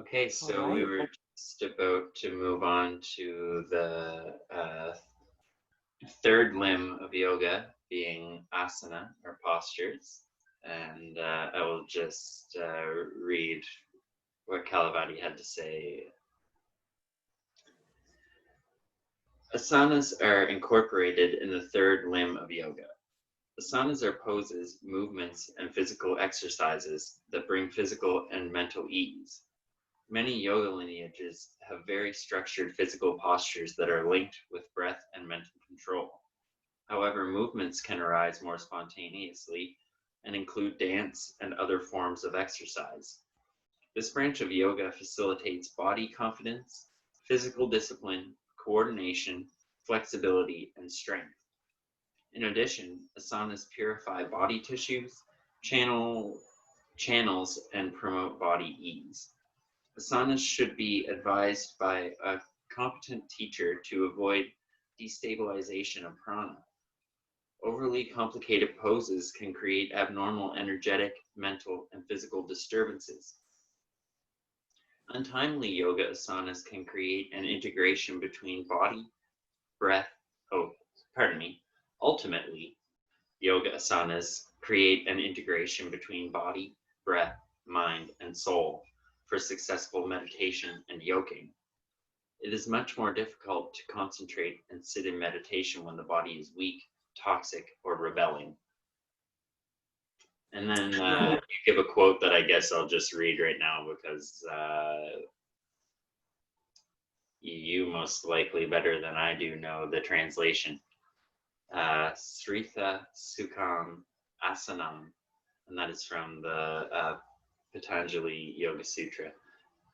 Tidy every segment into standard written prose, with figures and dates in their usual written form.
Okay, All so we right. were just about to move on to the third limb of yoga, being asana or postures. And I will just read what Kalavati had to say. Asanas are incorporated in the third limb of yoga. Asanas are poses, movements, and physical exercises that bring physical and mental ease. Many yoga lineages have very structured physical postures that are linked with breath and mental control. However, movements can arise more spontaneously and include dance and other forms of exercise. This branch of yoga facilitates body confidence, physical discipline, coordination, flexibility, and strength. In addition, asanas purify body tissues, channels, and promote body ease. Asanas should be advised by a competent teacher to avoid destabilization of prana. Overly complicated poses can create abnormal energetic, mental, and physical disturbances. Untimely yoga asanas can create an integration between body, breath, ultimately, yoga asanas create an integration between body, breath, mind, and soul for successful meditation and yoking. It is much more difficult to concentrate and sit in meditation when the body is weak, toxic, or rebelling. And then you give a quote that I guess I'll just read right now because you most likely better than I do know the translation. Sritha Sukham Asanam, and that is from the Patanjali Yoga Sutra.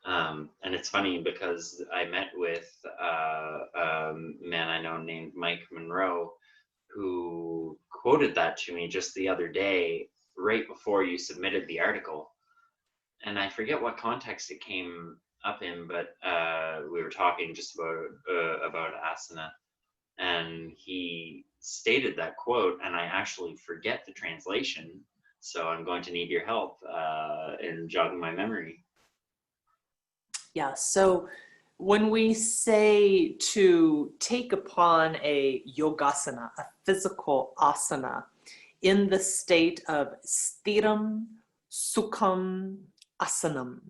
And it's funny because I met with a man I know named Mike Monroe, who quoted that to me just the other day, right before you submitted the article. And I forget what context it came up in, but we were talking just about asana. And he stated that quote, and I actually forget the translation. So I'm going to need your help in jogging my memory. Yeah, so when we say to take upon a yogasana, a physical asana, in the state of stiram sukham asanam,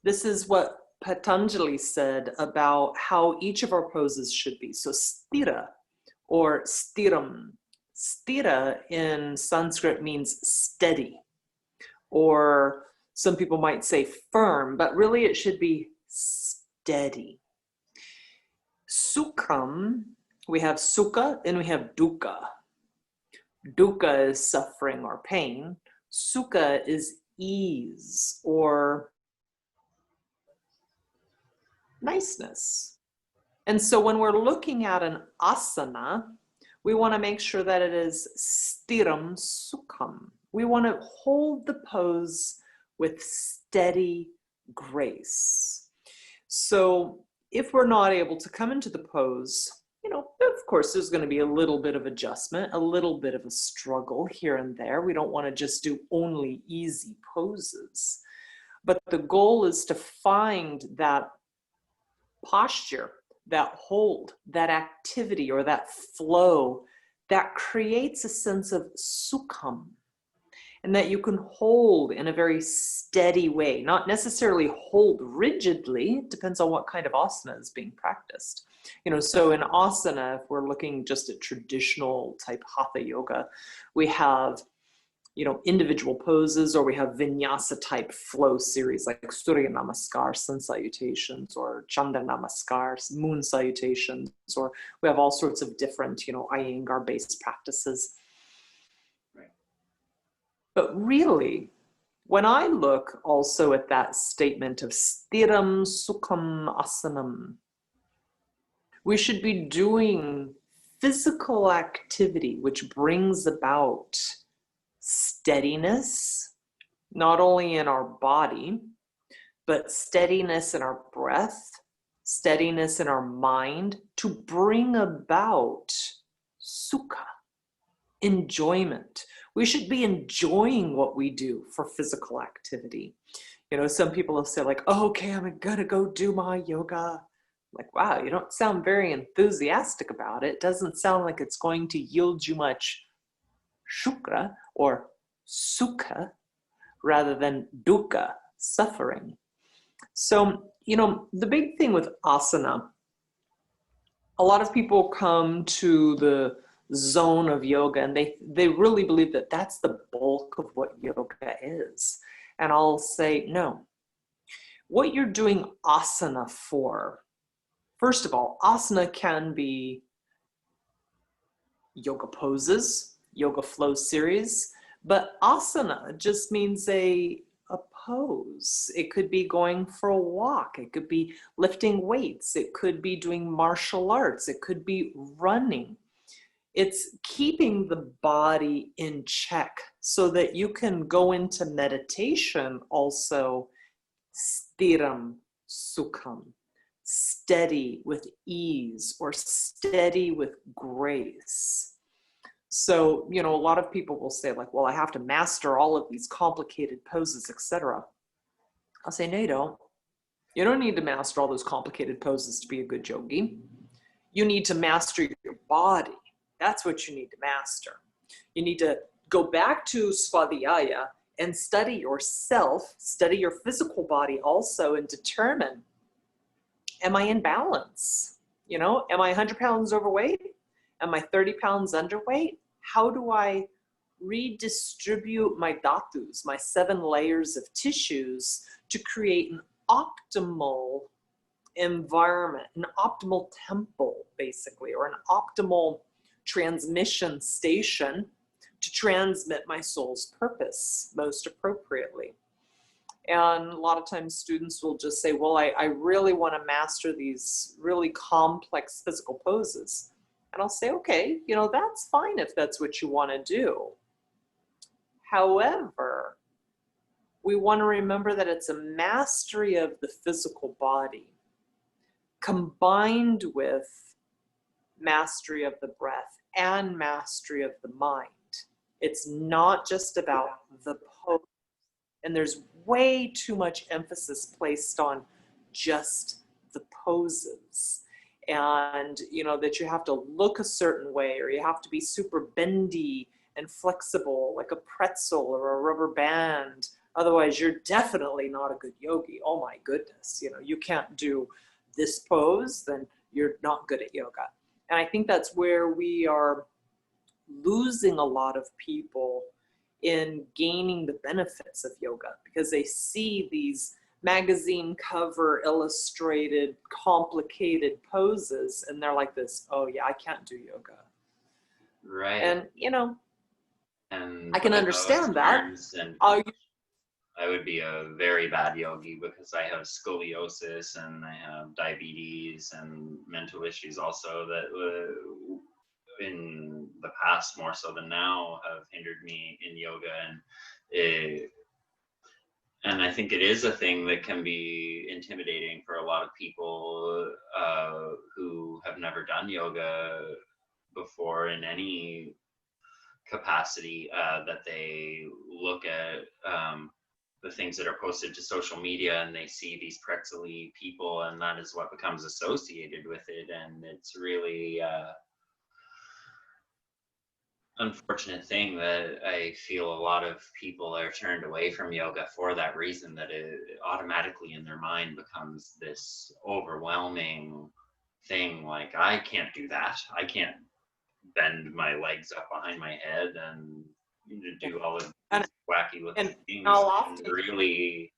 this is what Patanjali said about how each of our poses should be. So stira or stiram. Stira in Sanskrit means steady, or some people might say firm, but really it should be steady. Sukham, we have sukha and we have dukkha. Dukkha is suffering or pain. Sukha is ease or niceness. And so when we're looking at an asana, we want to make sure that it is stiram sukham. We want to hold the pose with steady grace. So if we're not able to come into the pose, of course, there's going to be a little bit of adjustment, a little bit of a struggle here and there. We don't want to just do only easy poses. But the goal is to find that posture, that hold, that activity, or that flow that creates a sense of sukham, and that you can hold in a very steady way, not necessarily hold rigidly. It depends on what kind of asana is being practiced. So in asana, if we're looking just at traditional type hatha yoga, we have individual poses, or we have vinyasa type flow series like Surya Namaskar, sun salutations, or Chanda Namaskar, moon salutations, or we have all sorts of different, Iyengar based practices. Right. But really, when I look also at that statement of stiram sukham asanam, we should be doing physical activity which brings about steadiness, not only in our body, but steadiness in our breath, steadiness in our mind, to bring about sukha, enjoyment. We should be enjoying what we do for physical activity. You know, some people will say like, oh, okay, I'm gonna go do my yoga. Like, wow, you don't sound very enthusiastic about it. Doesn't sound like it's going to yield you much shukra or sukha rather than dukkha, suffering. So, you know, the big thing with asana, a lot of people come to the zone of yoga and they really believe that that's the bulk of what yoga is. And I'll say, no. What you're doing asana for, first of all, asana can be yoga poses, yoga flow series, but asana just means a pose. It could be going for a walk. It could be lifting weights. It could be doing martial arts. It could be running. It's keeping the body in check so that you can go into meditation also stiram sukham, steady with ease or steady with grace. So, you know, a lot of people will say like, well, I have to master all of these complicated poses, etc. I'll say, no, you don't. You don't need to master all those complicated poses to be a good yogi. You need to master your body. That's what you need to master. You need to go back to svadhyaya and study yourself, study your physical body also, and determine, am I in balance? You know, am I 100 pounds overweight? Am I 30 pounds underweight? How do I redistribute my dhatus, my 7 layers of tissues, to create an optimal environment, an optimal temple, basically, or an optimal transmission station to transmit my soul's purpose most appropriately? And a lot of times students will just say, well, I really want to master these really complex physical poses. And I'll say, okay, you know, that's fine if that's what you want to do. However, we want to remember that it's a mastery of the physical body combined with mastery of the breath and mastery of the mind. It's not just about the pose. And there's way too much emphasis placed on just the poses. And, you know, that you have to look a certain way, or you have to be super bendy and flexible like a pretzel or a rubber band. Otherwise, you're definitely not a good yogi. Oh my goodness, you know, you can't do this pose, then you're not good at yoga. And I think that's where we are losing a lot of people in gaining the benefits of yoga, because they see these magazine cover illustrated complicated poses and they're like this, oh yeah, I can't do yoga. Right. And you know, And I can understand that. And I would be a very bad yogi because I have scoliosis and I have diabetes and mental issues also that in the past more so than now have hindered me in yoga. And I think it is a thing that can be intimidating for a lot of people who have never done yoga before in any capacity, that they look at the things that are posted to social media and they see these pretzely people, and that is what becomes associated with it. And it's really unfortunate thing that I feel a lot of people are turned away from yoga for that reason, that it automatically in their mind becomes this overwhelming thing. Like, I can't do that. I can't bend my legs up behind my head and do all of these wacky looking things. And really,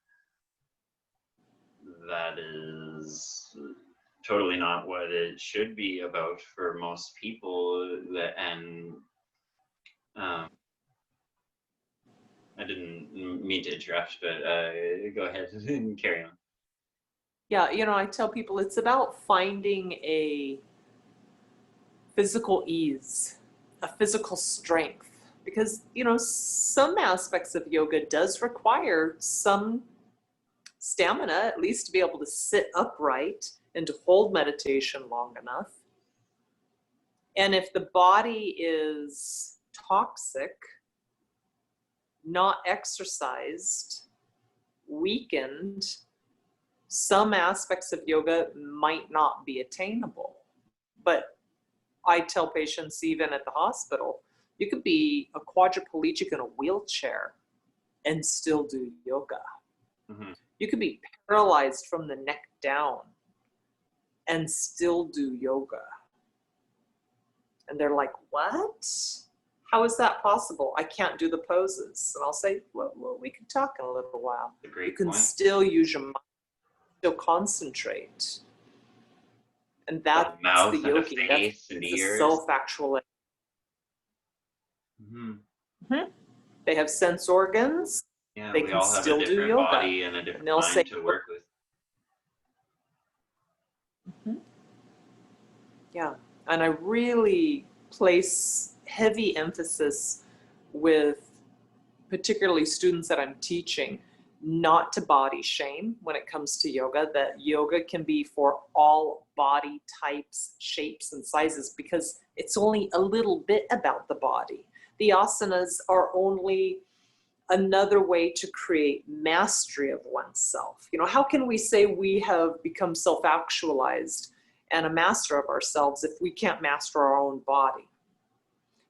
that is totally not what it should be about for most people. And I didn't mean to interrupt, but go ahead and carry on. Yeah, you know, I tell people it's about finding a physical ease, a physical strength, because, you know, some aspects of yoga does require some stamina, at least to be able to sit upright and to hold meditation long enough. And if the body is toxic, not exercised, weakened, some aspects of yoga might not be attainable. But I tell patients, even at the hospital, you could be a quadriplegic in a wheelchair and still do yoga. Mm-hmm. You could be paralyzed from the neck down and still do yoga. And they're like, what? How is that possible? I can't do the poses. And I'll say, well, we can talk in a little while. A great You can point. still use your mind, still concentrate. And that's A mouth the and a yogi. face That's and the ears. self-actualization. Mm-hmm. They have sense organs. Yeah, They we can all have still a do different yoga. body and a different And they'll say, mind to work with. yeah, and I really place heavy emphasis with particularly students that I'm teaching not to body shame when it comes to yoga, that yoga can be for all body types, shapes, and sizes, because it's only a little bit about the body. The asanas are only another way to create mastery of oneself. You know, how can we say we have become self-actualized and a master of ourselves if we can't master our own body?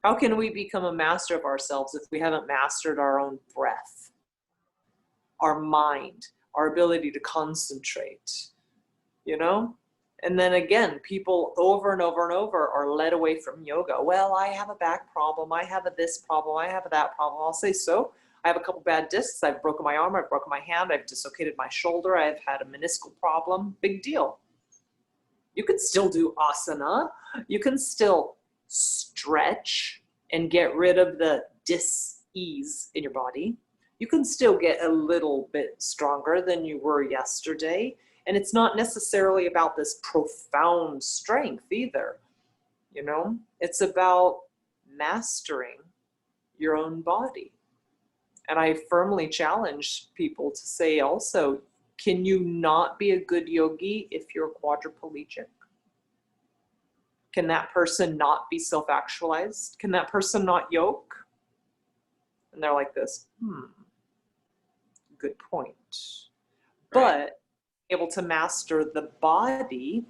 How can we become a master of ourselves if we haven't mastered our own breath, our mind, our ability to concentrate, you know? And then again, people over and over and over are led away from yoga. Well, I have a back problem. I have a this problem. I have a that problem. I'll say, so I have a couple bad discs. I've broken my arm. I've broken my hand. I've dislocated my shoulder. I've had a meniscal problem. Big deal. You can still do asana. You can still stretch and get rid of the dis-ease in your body. You can still get a little bit stronger than you were yesterday. And it's not necessarily about this profound strength either. You know, it's about mastering your own body. And I firmly challenge people to say also, can you not be a good yogi if you're quadriplegic? Can that person not be self-actualized? Can that person not yoke? And they're like this, good point. Right. But able to master the body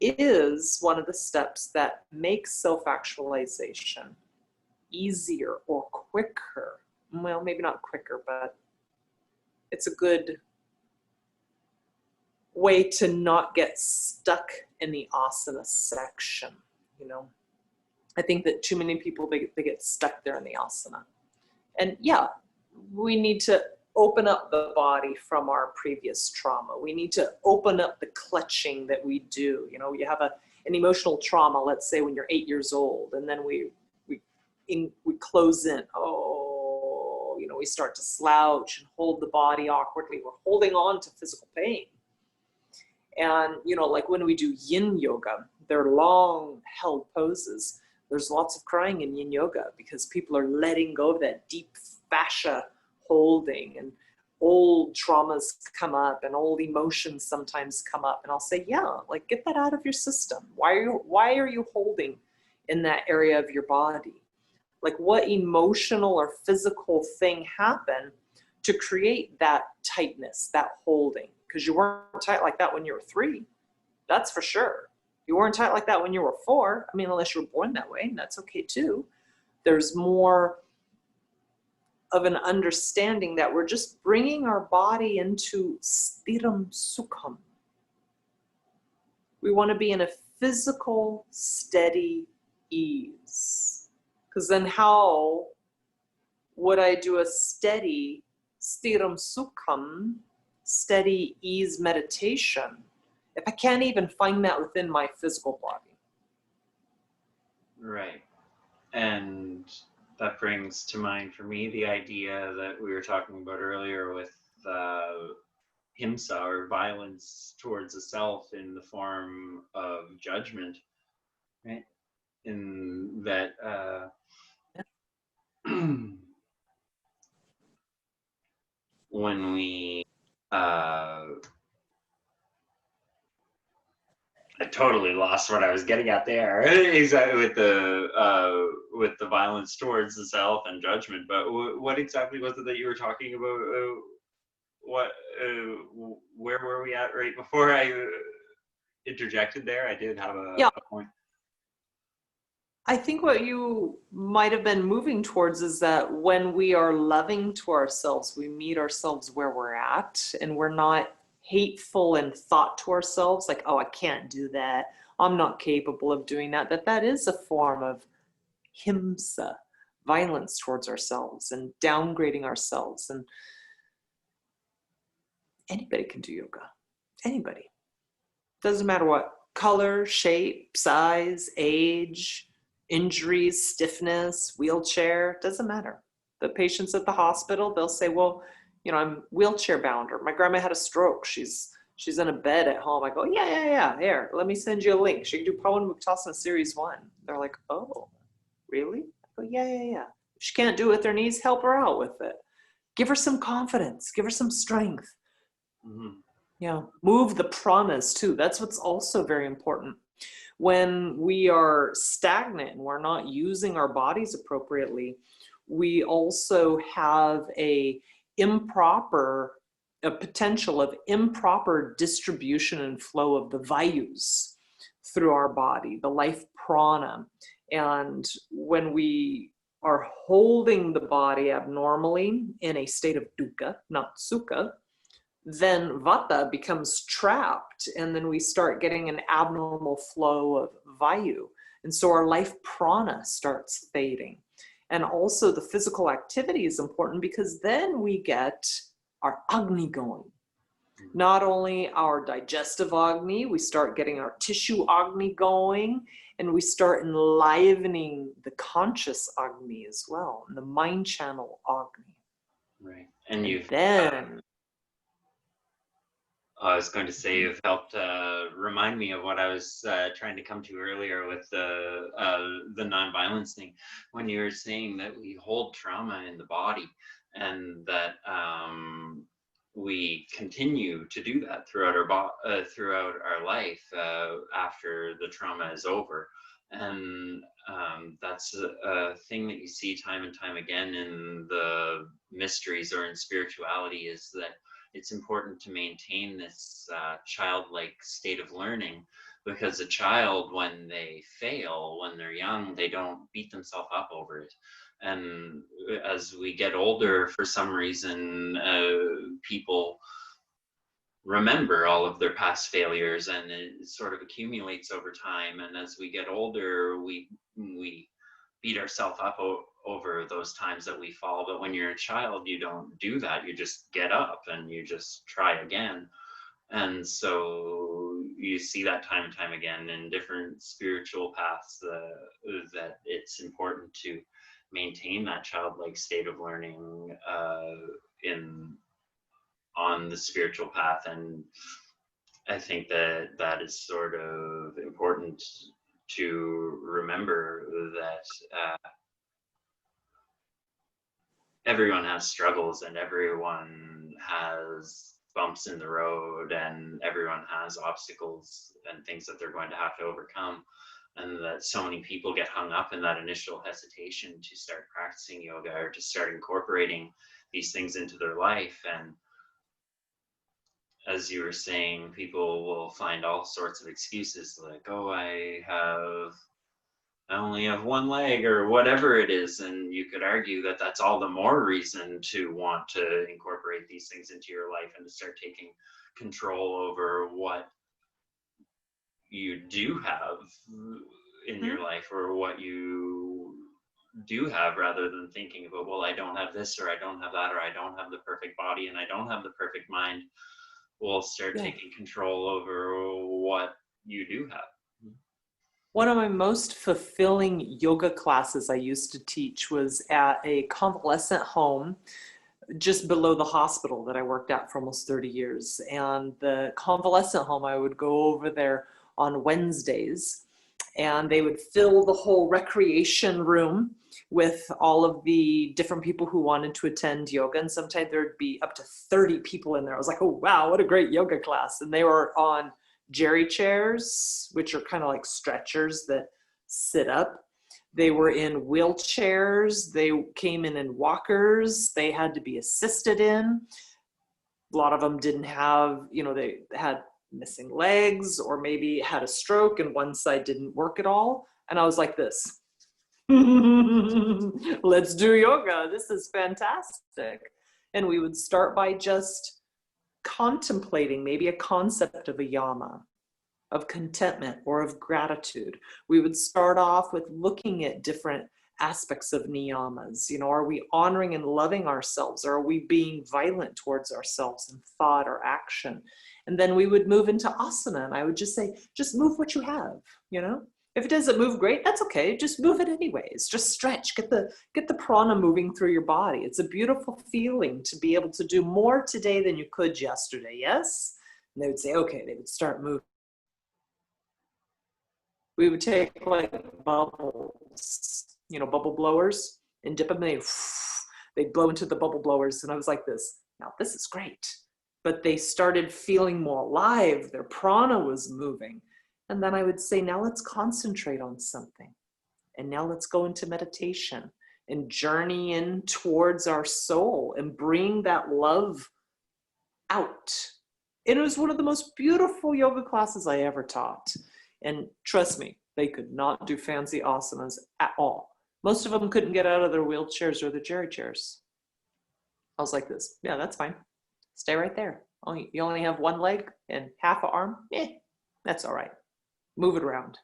is one of the steps that makes self-actualization easier or quicker. Well, maybe not quicker, but it's a good way to not get stuck in the asana section, you know. I think that too many people, they get stuck there in the asana. And yeah, we need to open up the body from our previous trauma. We need to open up the clutching that we do. You know, you have an emotional trauma, let's say when you're 8 years old, and then we close in. Oh, you know, we start to slouch and hold the body awkwardly. We're holding on to physical pain. And, you know, like when we do yin yoga, they're long held poses. There's lots of crying in yin yoga because people are letting go of that deep fascia holding, and old traumas come up and old emotions sometimes come up. And I'll say, yeah, like get that out of your system. Why are you holding in that area of your body? Like what emotional or physical thing happened to create that tightness, that holding? Because you weren't tight like that when you were 3. That's for sure. You weren't tight like that when you were 4. I mean, unless you were born that way, and that's okay too. There's more of an understanding that we're just bringing our body into sthiram sukham. We want to be in a physical, steady ease. Because then how would I do a steady sthiram sukham, steady ease meditation, if I can't even find that within my physical body? Right. And that brings to mind for me the idea that we were talking about earlier with himsa, or violence towards the self in the form of judgment, right? In that when we I totally lost what I was getting at there. Exactly, with the violence towards the self and judgment. But what exactly was it that you were talking about? What? Where were we at right before I interjected there? I did have Yeah, a point. I think what you might have been moving towards is that when we are loving to ourselves, we meet ourselves where we're at, and we're not hateful in thought to ourselves, like, oh, I can't do that. I'm not capable of doing that. That is a form of himsa, violence towards ourselves and downgrading ourselves. And anybody can do yoga. Anybody. Doesn't matter what color, shape, size, age, injuries, stiffness, wheelchair, doesn't matter. The patients at the hospital, they'll say, well, you know, I'm wheelchair bound, or my grandma had a stroke. She's in a bed at home. I go, yeah. Here, let me send you a link. She can do Pawan Muktasana Series 1. They're like, oh, really? I go, yeah. If she can't do it with her knees, help her out with it. Give her some confidence. Give her some strength. Mm-hmm. Yeah, move the pranas too. That's what's also very important. When we are stagnant and we're not using our bodies appropriately, we also have a potential of improper distribution and flow of the vayus through our body, the life prana. And when we are holding the body abnormally in a state of dukkha, not sukha, then vata becomes trapped, and then we start getting an abnormal flow of vayu. And so our life prana starts fading. And also the physical activity is important, because then we get our agni going. Not only our digestive agni, we start getting our tissue agni going, and we start enlivening the conscious agni as well, and the mind channel agni. Right. And you've then I was going to say you've helped remind me of what I was trying to come to earlier with the nonviolence thing, when you were saying that we hold trauma in the body, and that we continue to do that throughout our life after the trauma is over. And that's a thing that you see time and time again in the mysteries or in spirituality, is that it's important to maintain this childlike state of learning, because a child, when they fail, when they're young, they don't beat themselves up over it. And as we get older, for some reason, people remember all of their past failures, and it sort of accumulates over time. And as we get older, we beat ourselves up over those times that we fall. But when you're a child, you don't do that. You just get up and you just try again. And so you see that time and time again in different spiritual paths, that it's important to maintain that childlike state of learning on the spiritual path. And I think that is sort of important to remember, that everyone has struggles, and everyone has bumps in the road, and everyone has obstacles and things that they're going to have to overcome. And that so many people get hung up in that initial hesitation to start practicing yoga, or to start incorporating these things into their life. And as you were saying, people will find all sorts of excuses, like, oh, I only have one leg, or whatever it is. And you could argue that that's all the more reason to want to incorporate these things into your life, and to start taking control over what you do have in your life, or what you do have, rather than thinking about, well, I don't have this, or I don't have that, or I don't have the perfect body, and I don't have the perfect mind. We'll start taking control over what you do have. One of my most fulfilling yoga classes I used to teach was at a convalescent home just below the hospital that I worked at for almost 30 years. And the convalescent home, I would go over there on Wednesdays, and they would fill the whole recreation room with all of the different people who wanted to attend yoga. And sometimes there'd be up to 30 people in there. I was like, oh, wow, what a great yoga class. And they were on jerry chairs, which are kind of like stretchers that sit up. They were in wheelchairs. They came in walkers. They had to be assisted in. A lot of them didn't have, they had missing legs or maybe had a stroke and one side didn't work at all. And I was like this. Let's do yoga. This is fantastic. And we would start by just contemplating maybe a concept of a yama, of contentment or of gratitude. We would start off with looking at different aspects of niyamas. Are we honoring and loving ourselves, or are we being violent towards ourselves in thought or action? And then we would move into asana, and I would just say, just move what you have. If it doesn't move great, that's okay. Just move it anyways. Just stretch, get the prana moving through your body. It's a beautiful feeling to be able to do more today than you could yesterday. Yes? And they would say, okay, they would start moving. We would take like bubbles, bubble blowers, and dip them in. They'd blow into the bubble blowers. And I was like this, now this is great. But they started feeling more alive. Their prana was moving. And then I would say, now let's concentrate on something. And now let's go into meditation and journey in towards our soul and bring that love out. It was one of the most beautiful yoga classes I ever taught. And trust me, they could not do fancy asanas at all. Most of them couldn't get out of their wheelchairs or their jerry chairs. I was like this, yeah, that's fine. Stay right there. You only have one leg and half an arm? That's all right. Move it around.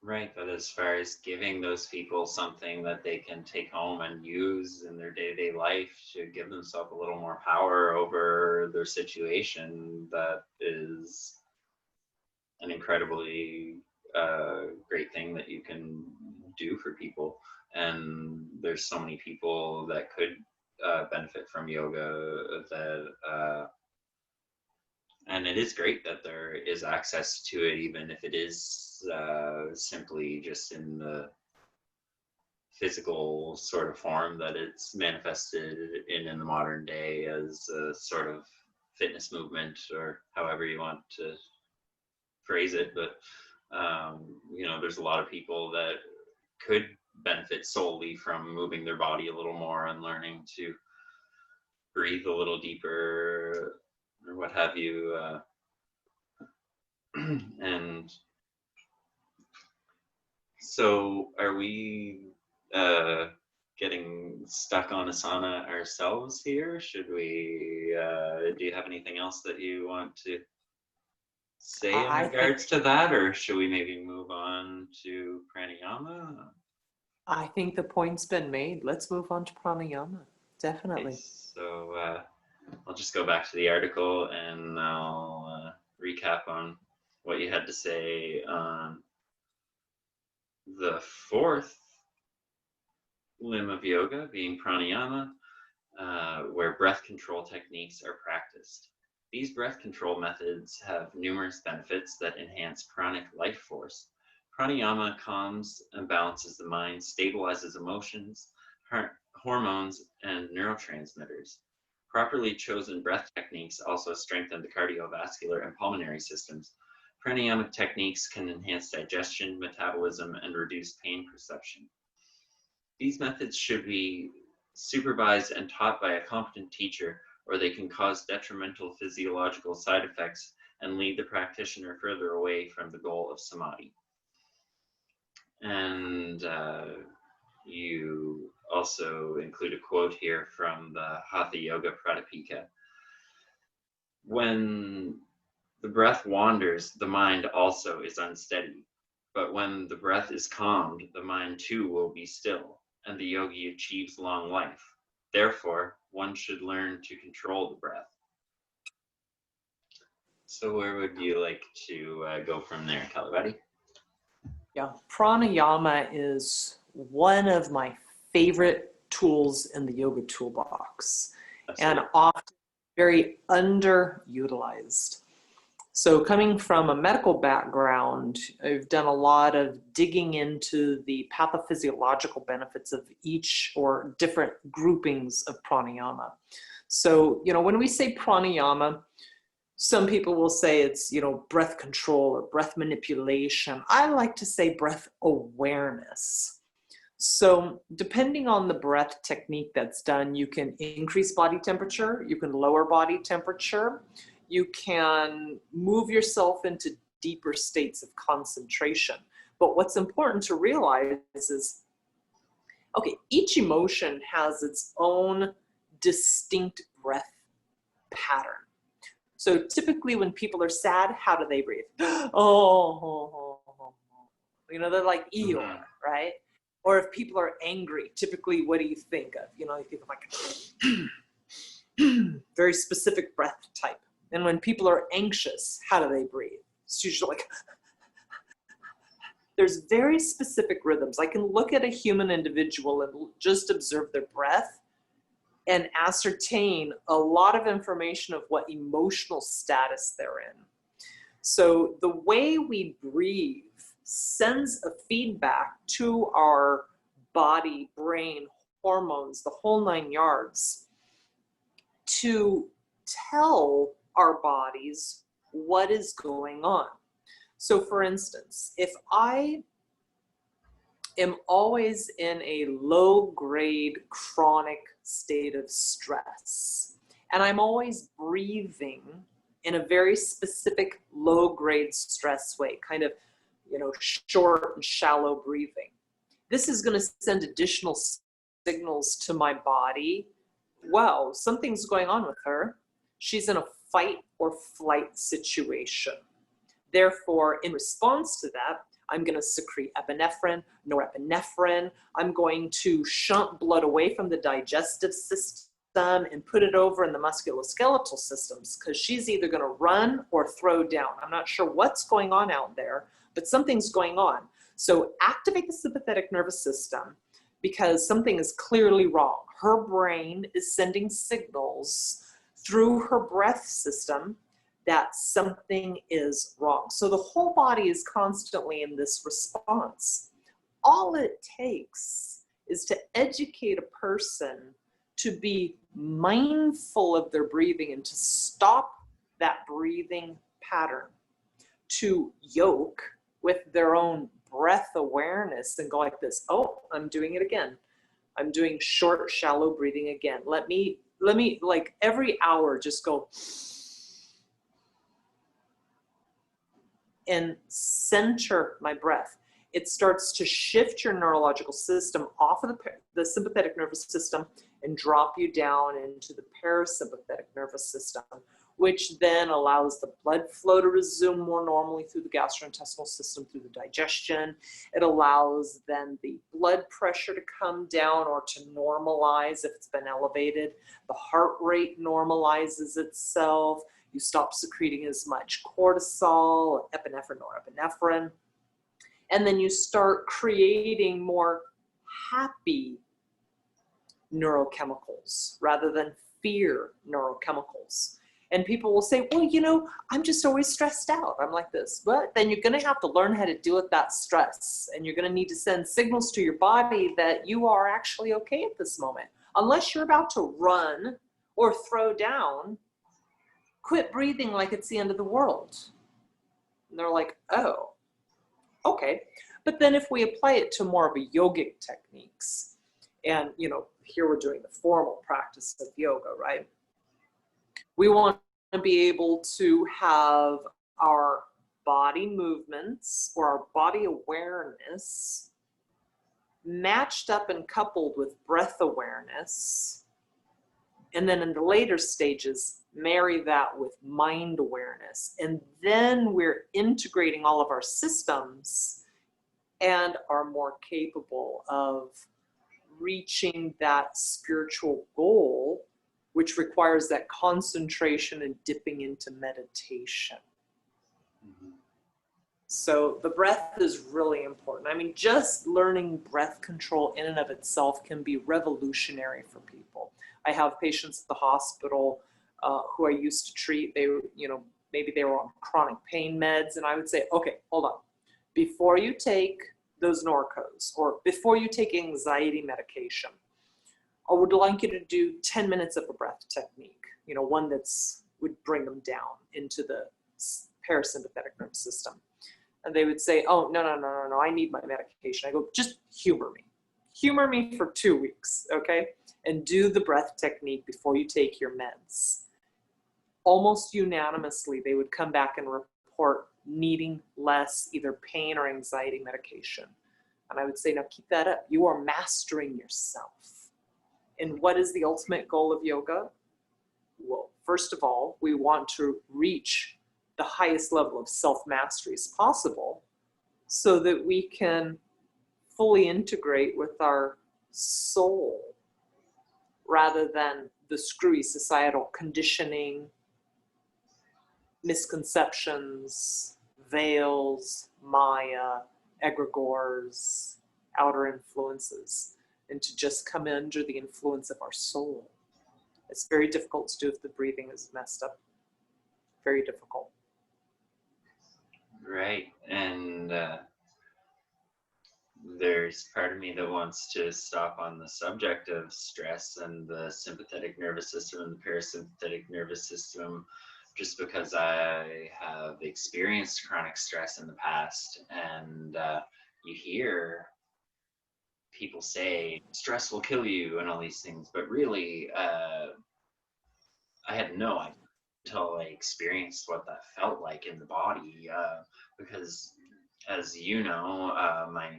Right, but as far as giving those people something that they can take home and use in their day-to-day life to give themselves a little more power over their situation, that is an incredibly great thing that you can do for people. And there's so many people that could benefit from yoga that and it is great that there is access to it, even if it is simply just in the physical sort of form that it's manifested in the modern day as a sort of fitness movement, or however you want to phrase it. But there's a lot of people that could benefit solely from moving their body a little more and learning to breathe a little deeper or what have you. And so are we getting stuck on asana ourselves here? Should we, do you have anything else that you want to say in regards to that, or should we maybe move on to pranayama? I think the point's been made. Let's move on to pranayama. Definitely. Okay, so I'll just go back to the article and I'll recap on what you had to say on the fourth limb of yoga, being pranayama, where breath control techniques are practiced. These breath control methods have numerous benefits that enhance pranic life force. Pranayama calms and balances the mind, stabilizes emotions, hormones, and neurotransmitters. Properly chosen breath techniques also strengthen the cardiovascular and pulmonary systems. Pranayama techniques can enhance digestion, metabolism, and reduce pain perception. These methods should be supervised and taught by a competent teacher, or they can cause detrimental physiological side effects and lead the practitioner further away from the goal of samadhi. And you also include a quote here from the Hatha Yoga Pradipika. When the breath wanders, the mind also is unsteady. But when the breath is calmed, the mind too will be still, and the yogi achieves long life. Therefore, one should learn to control the breath. So where would you like to go from there, Kalibadi? Yeah, pranayama is one of my favorite tools in the yoga toolbox. Absolutely. And often very underutilized. So coming from a medical background, I've done a lot of digging into the pathophysiological benefits of each or different groupings of pranayama. So, when we say pranayama, Some people will say it's, breath control or breath manipulation. I like to say breath awareness. So depending on the breath technique that's done, you can increase body temperature, you can lower body temperature, you can move yourself into deeper states of concentration. But what's important to realize is, okay, each emotion has its own distinct breath pattern. So typically when people are sad, how do they breathe? Oh, they're like Eeyore, right? Or if people are angry, typically what do you think of? You think of like very specific breath type. And when people are anxious, how do they breathe? It's usually like, there's very specific rhythms. I can look at a human individual and just observe their breath and ascertain a lot of information of what emotional status they're in. So the way we breathe sends a feedback to our body, brain, hormones, the whole 9 yards, to tell our bodies what is going on. So for instance, if I am always in a low-grade chronic state of stress, and I'm always breathing in a very specific low-grade stress way, kind of, short and shallow breathing. This is going to send additional signals to my body. Wow, something's going on with her. She's in a fight or flight situation. Therefore, in response to that, I'm going to secrete epinephrine, norepinephrine. I'm going to shunt blood away from the digestive system and put it over in the musculoskeletal systems, because she's either going to run or throw down. I'm not sure what's going on out there, but something's going on. So activate the sympathetic nervous system, because something is clearly wrong. Her brain is sending signals through her breath system that something is wrong. So the whole body is constantly in this response. All it takes is to educate a person to be mindful of their breathing and to stop that breathing pattern, to yoke with their own breath awareness and go like this. Oh, I'm doing it again. I'm doing short, shallow breathing again. Let me like every hour just go and center my breath. It starts to shift your neurological system off of the sympathetic nervous system and drop you down into the parasympathetic nervous system, which then allows the blood flow to resume more normally through the gastrointestinal system, through the digestion. It allows then the blood pressure to come down or to normalize if it's been elevated. The heart rate normalizes itself. You stop secreting as much cortisol, epinephrine, norepinephrine. And then you start creating more happy neurochemicals rather than fear neurochemicals. And people will say, well, I'm just always stressed out. I'm like this. But then you're going to have to learn how to deal with that stress. And you're going to need to send signals to your body that you are actually okay at this moment. Unless you're about to run or throw down, quit breathing like it's the end of the world. And they're like, oh, okay. But then if we apply it to more of a yogic techniques, and, here we're doing the formal practice of yoga, right? We want to be able to have our body movements or our body awareness matched up and coupled with breath awareness. And then in the later stages, marry that with mind awareness. And then we're integrating all of our systems and are more capable of reaching that spiritual goal, which requires that concentration and dipping into meditation. Mm-hmm. So the breath is really important. I mean, just learning breath control in and of itself can be revolutionary for people. I have patients at the hospital who I used to treat. They were, maybe they were on chronic pain meds, and I would say, okay, hold on. Before you take those Norcos or before you take anxiety medication, I would like you to do 10 minutes of a breath technique, one that's would bring them down into the parasympathetic nervous system. And they would say, oh, no, I need my medication. I go, just humor me. Humor me for 2 weeks, okay? And do the breath technique before you take your meds. Almost unanimously, they would come back and report needing less either pain or anxiety medication. And I would say, now keep that up. You are mastering yourself. And what is the ultimate goal of yoga? Well, first of all, we want to reach the highest level of self-mastery as possible so that we can fully integrate with our soul rather than the screwy societal conditioning, misconceptions, veils, Maya, egregores, outer influences, and to just come under the influence of our soul. It's very difficult to do if the breathing is messed up. Very difficult. Right. And there's part of me that wants to stop on the subject of stress and the sympathetic nervous system and the parasympathetic nervous system, just because I have experienced chronic stress in the past. And you hear people say stress will kill you and all these things, but really I had no idea until I experienced what that felt like in the body, because as you know, my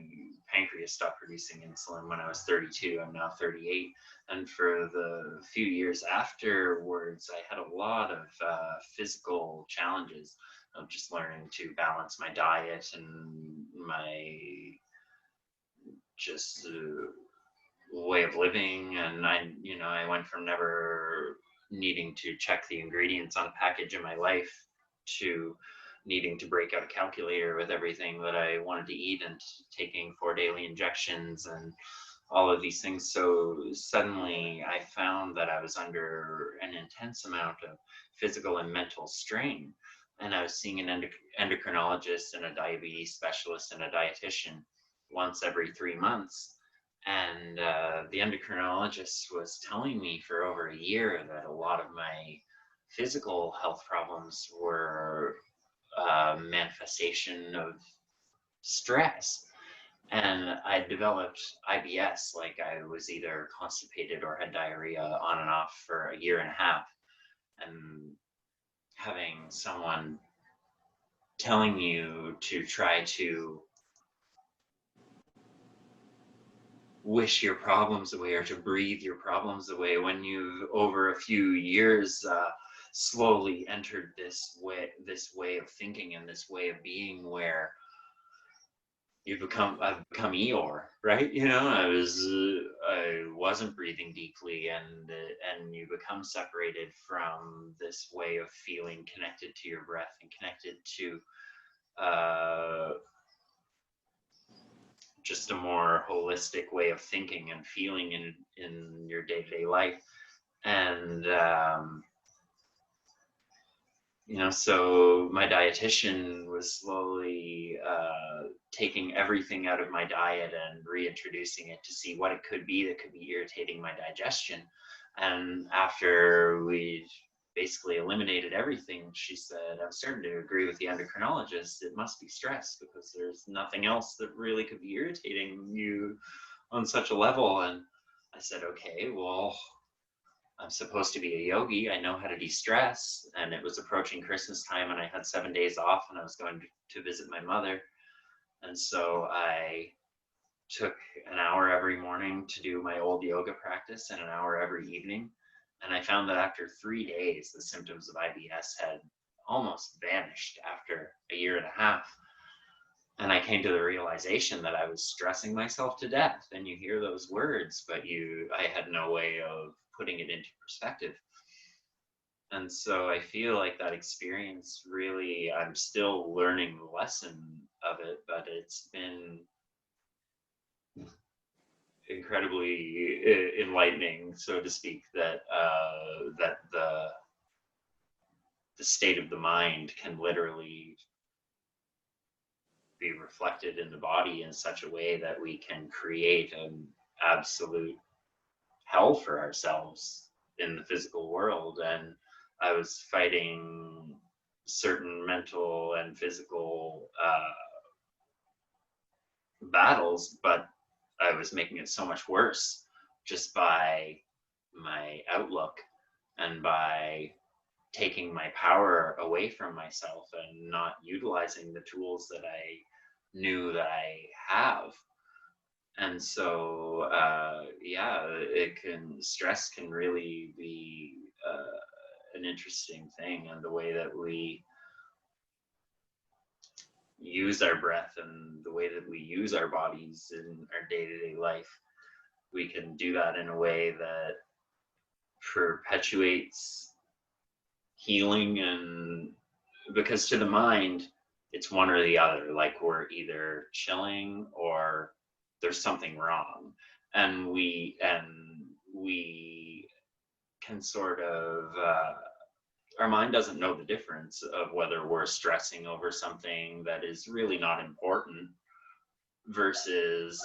pancreas stopped producing insulin when I was 32. I'm now 38. And for the few years afterwards, I had a lot of physical challenges of just learning to balance my diet and my just way of living. And I went from never needing to check the ingredients on a package in my life to needing to break out a calculator with everything that I wanted to eat and taking 4 daily injections and all of these things. So suddenly I found that I was under an intense amount of physical and mental strain. And I was seeing an endocrinologist and a diabetes specialist and a dietitian once every 3 months. And the endocrinologist was telling me for over a year that a lot of my physical health problems were manifestation of stress. And I developed IBS, like I was either constipated or had diarrhea on and off for a year and a half. And having someone telling you to try to wish your problems away or to breathe your problems away when you've over a few years slowly entered this way of thinking and this way of being where I've become Eeyore, right? I wasn't breathing deeply, and you become separated from this way of feeling connected to your breath and connected to just a more holistic way of thinking and feeling in your day-to-day life. And so my dietitian was slowly taking everything out of my diet and reintroducing it to see what it could be that could be irritating my digestion. And after we basically eliminated everything, she said, I'm starting to agree with the endocrinologist. It must be stress because there's nothing else that really could be irritating you on such a level. And I said, okay, well, I'm supposed to be a yogi. I know how to de-stress. And it was approaching Christmas time and I had 7 days off and I was going to visit my mother. And so I took an hour every morning to do my old yoga practice and an hour every evening. And I found that after 3 days, the symptoms of IBS had almost vanished after a year and a half. And I came to the realization that I was stressing myself to death. And you hear those words, but I had no way of putting it into perspective. And so I feel like that experience really, I'm still learning the lesson of it, but it's been incredibly enlightening, so to speak, that the state of the mind can literally be reflected in the body in such a way that we can create an absolute hell for ourselves in the physical world. And I was fighting certain mental and physical battles, but I was making it so much worse just by my outlook and by taking my power away from myself and not utilizing the tools that I knew that I have. And so, stress can really be an interesting thing, and the way that we use our breath and the way that we use our bodies in our day-to-day life, we can do that in a way that perpetuates healing. And because to the mind, it's one or the other, like we're either chilling or there's something wrong, and we can sort of our mind doesn't know the difference of whether we're stressing over something that is really not important versus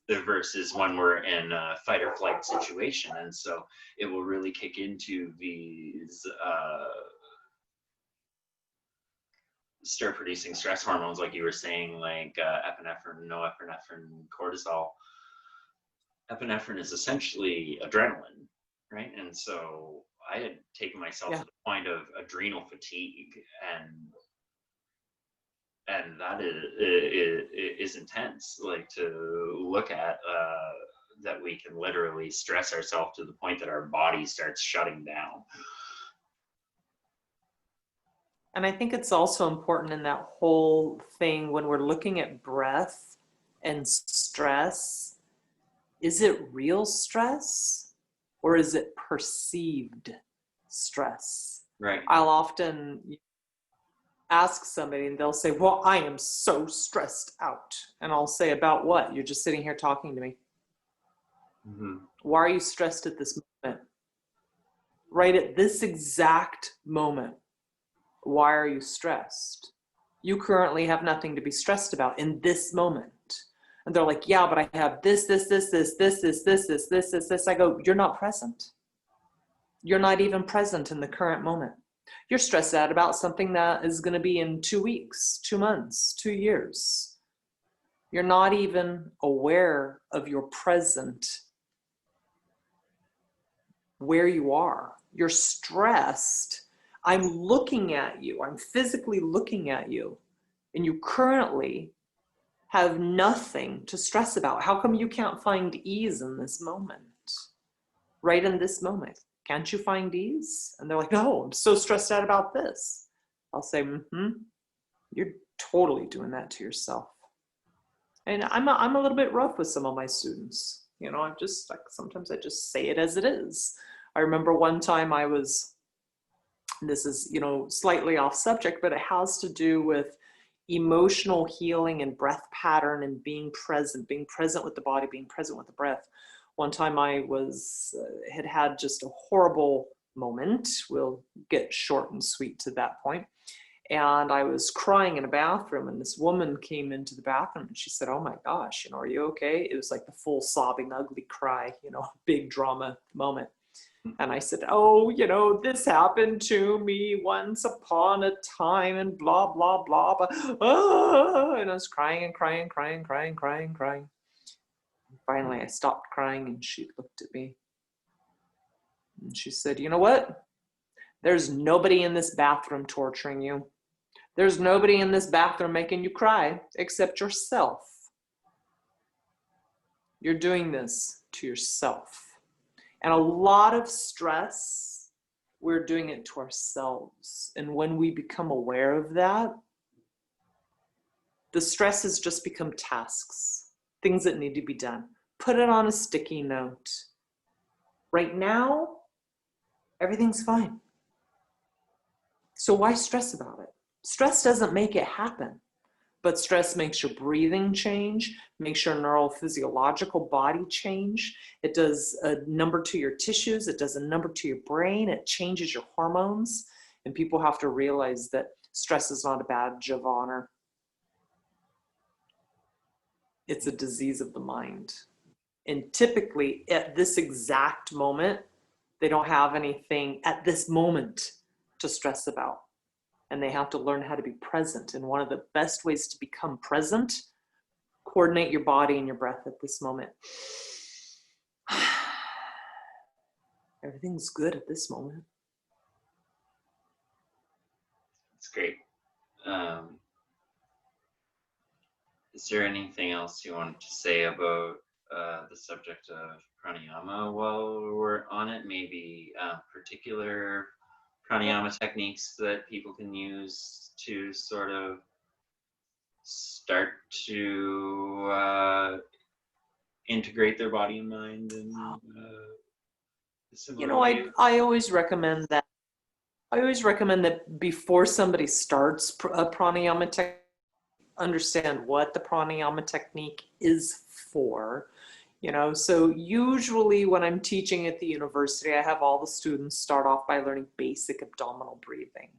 versus when we're in a fight or flight situation. And so it will really kick into these start producing stress hormones, like you were saying, like epinephrine, norepinephrine, cortisol. Epinephrine is essentially adrenaline, right? And so I had taken myself to the point of adrenal fatigue, and that is intense. Like, to look at that we can literally stress ourselves to the point that our body starts shutting down. And I think it's also important in that whole thing, when we're looking at breath and stress, is it real stress or is it perceived stress? Right. I'll often ask somebody and they'll say, well, I am so stressed out. And I'll say, about what? You're just sitting here talking to me. Mm-hmm. Why are you stressed at this moment? Right at this exact moment. Why are you stressed? You currently have nothing to be stressed about in this moment. And they're like, yeah, but I have this. I go, you're not present. You're not even present in the current moment. You're stressed out about something that is going to be in 2 weeks, 2 months, 2 years. You're not even aware of your present, where you are. You're stressed. I'm looking at you. I'm physically looking at you. And you currently have nothing to stress about. How come you can't find ease in this moment? Right in this moment. Can't you find ease? And they're like, no, I'm so stressed out about this. I'll say, you're totally doing that to yourself. And I'm a little bit rough with some of my students. You know, sometimes I just say it as it is. I remember one time this is, slightly off subject, but it has to do with emotional healing and breath pattern and being present with the body, being present with the breath. One time I had just a horrible moment. We'll get short and sweet to that point. And I was crying in a bathroom, and this woman came into the bathroom and she said, oh my gosh, are you okay? It was like the full sobbing, ugly cry, big drama moment. And I said, oh, this happened to me once upon a time and blah, blah, blah, blah. And I was crying and crying. Finally, I stopped crying and she looked at me. And she said, you know what? There's nobody in this bathroom torturing you. There's nobody in this bathroom making you cry except yourself. You're doing this to yourself. And a lot of stress, we're doing it to ourselves. And when we become aware of that, the stresses just become tasks, things that need to be done. Put it on a sticky note. Right now, everything's fine. So why stress about it? Stress doesn't make it happen. But stress makes your breathing change, makes your neurophysiological body change. It does a number to your tissues. It does a number to your brain. It changes your hormones. And people have to realize that stress is not a badge of honor. It's a disease of the mind. And typically at this exact moment, They don't have anything at this moment to stress about. And they have to learn how to be present. And one of the best ways to become present, coordinate your body and your breath at this moment. Everything's good at this moment. It's great. Is there anything else you wanted to say about the subject of pranayama while we're on it? Maybe particular pranayama techniques that people can use to sort of start to integrate their body and mind and you know, I always recommend that. I always recommend that before somebody starts a pranayama technique, understand what the pranayama technique is for. You know, so usually when I'm teaching at the university, I have all the students start off by learning basic abdominal breathing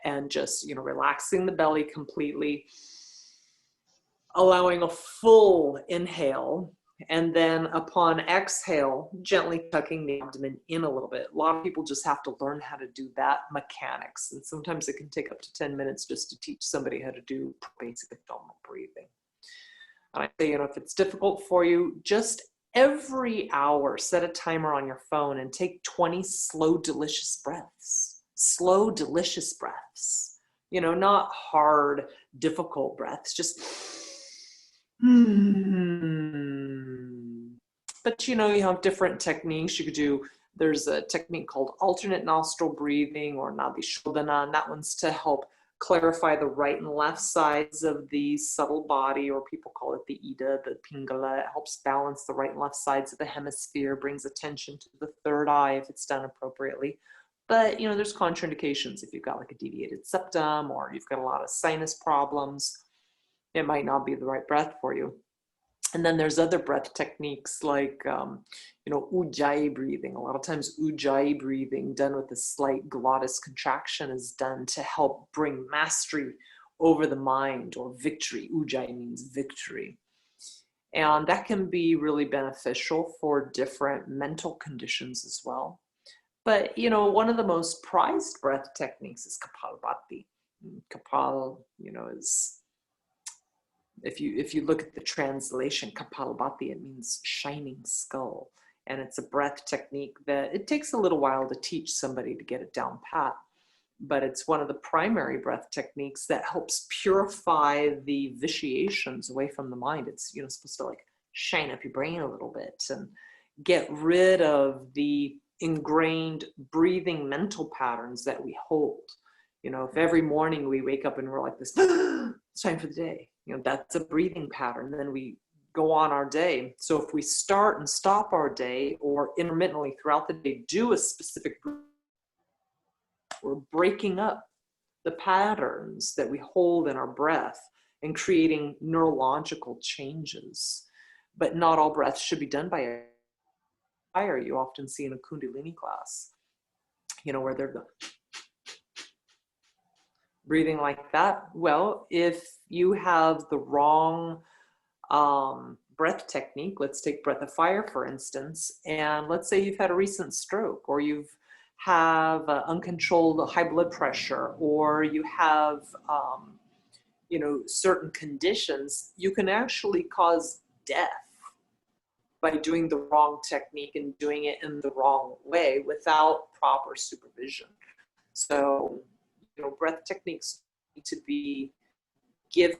and just, you know, relaxing the belly completely, allowing a full inhale, and then upon exhale, gently tucking the abdomen in a little bit. A lot of people just have to learn how to do that mechanics. And sometimes it can take up to 10 minutes just to teach somebody how to do basic abdominal breathing. And I say, you know, if it's difficult for you, just every hour, set a timer on your phone and take 20 slow, delicious breaths. Slow, delicious breaths. You know, not hard, difficult breaths, just But, you know, you have different techniques. You could do, there's a technique called alternate nostril breathing or Nadi Shodhana, and that one's to help clarify the right and left sides of the subtle body, or people call it the Ida, the Pingala. It helps balance the right and left sides of the hemisphere, brings attention to the third eye if it's done appropriately. But, you know, there's contraindications if you've got like a deviated septum or you've got a lot of sinus problems. It might not be the right breath for you. And then there's other breath techniques like, you know, ujjayi breathing. A lot of times ujjayi breathing done with a slight glottis contraction is done to help bring mastery over the mind, or victory. Ujjayi means victory. And that can be really beneficial for different mental conditions as well. But, you know, one of the most prized breath techniques is Kapalbhati. Kapal, you know, is, if you look at the translation, Kapalbhati, it means shining skull. And it's a breath technique that it takes a little while to teach somebody to get it down pat. But it's one of the primary breath techniques that helps purify the vitiations away from the mind. It's, you know, supposed to like shine up your brain a little bit and get rid of the ingrained breathing mental patterns that we hold. You know, if every morning we wake up and we're like this, it's time for the day, you know, that's a breathing pattern. Then we go on our day. So if we start and stop our day, or intermittently throughout the day do a specific breath, we're breaking up the patterns that we hold in our breath and creating neurological changes. But not all breaths should be done by a fire. You often see in a Kundalini class, you know, where they're breathing like that. Well, if you have the wrong breath technique, let's take breath of fire, for instance, and let's say you've had a recent stroke, or you've have uncontrolled high blood pressure, or you have, you know, certain conditions, you can actually cause death by doing the wrong technique and doing it in the wrong way without proper supervision. So, you know, breath techniques need to be given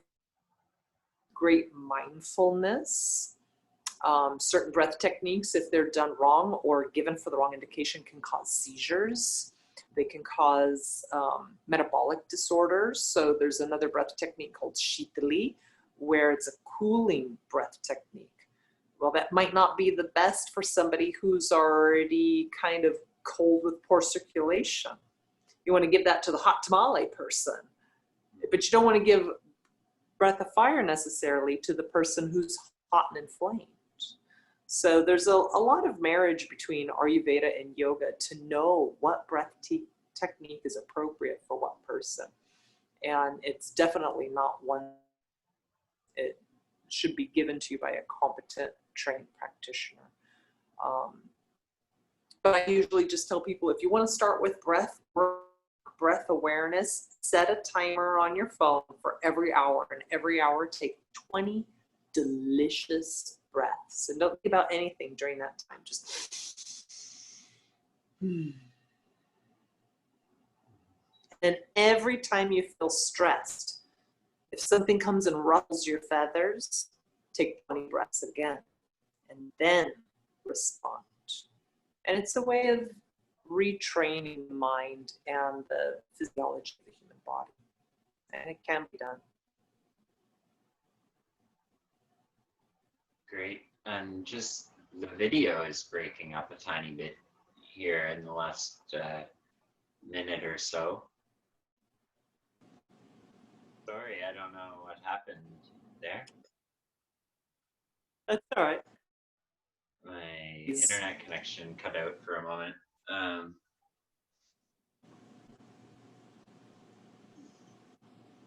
great mindfulness. Certain breath techniques, if they're done wrong or given for the wrong indication, can cause seizures. They can cause metabolic disorders. So there's another breath technique called Shitali, where it's a cooling breath technique. Well, that might not be the best for somebody who's already kind of cold with poor circulation. You want to give that to the hot tamale person, but you don't want to give breath of fire necessarily to the person who's hot and inflamed. So there's a lot of marriage between Ayurveda and yoga to know what breath technique is appropriate for what person. And it's definitely not one, it should be given to you by a competent, trained practitioner. But I usually just tell people, if you want to start with breath awareness, set a timer on your phone for every hour, and every hour take 20 delicious breaths. And don't think about anything during that time. Just And every time you feel stressed, if something comes and ruffles your feathers, take 20 breaths again, and then respond. And it's a way of retraining the mind and the physiology of the human body. And it can be done. Great. And just the video is breaking up a tiny bit here in the last minute or so. Sorry, I don't know what happened there. That's all right. My internet connection cut out for a moment.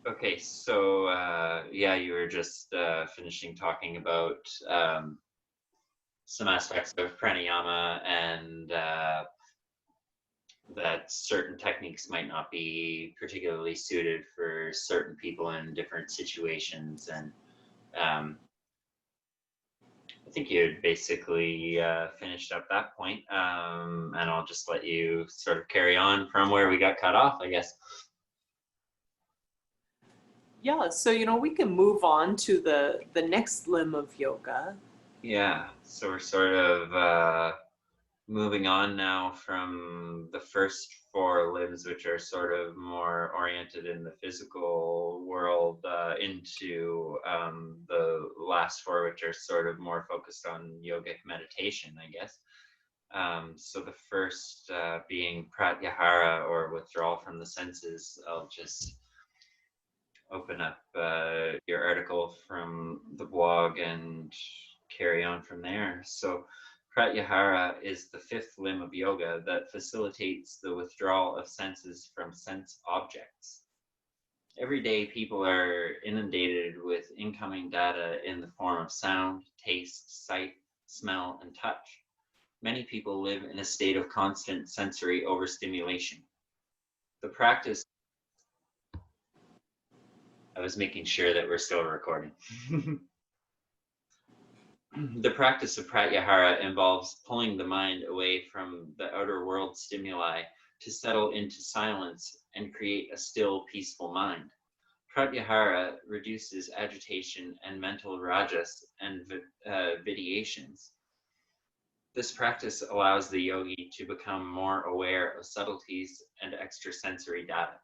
Okay, so yeah, you were just finishing talking about some aspects of pranayama, and that certain techniques might not be particularly suited for certain people in different situations. And I think you had basically finished up that point, and I'll just let you sort of carry on from where we got cut off, I guess. Yeah, so we can move on to the next limb of yoga. Yeah, so we're sort of moving on now from the first four limbs, which are sort of more oriented in the physical world, into the last four, which are sort of more focused on yogic meditation, I guess. So the first being pratyahara, or withdrawal from the senses. I'll just open up your article from the blog and carry on from there. So pratyahara is the fifth limb of yoga that facilitates the withdrawal of senses from sense objects. Every day, people are inundated with incoming data in the form of sound, taste, sight, smell, and touch. Many people live in a state of constant sensory overstimulation. The practice, I was making sure that we're still recording. The practice of pratyahara involves pulling the mind away from the outer world stimuli to settle into silence and create a still, peaceful mind. Pratyahara reduces agitation and mental rajas and vitiations. This practice allows the yogi to become more aware of subtleties and extrasensory data.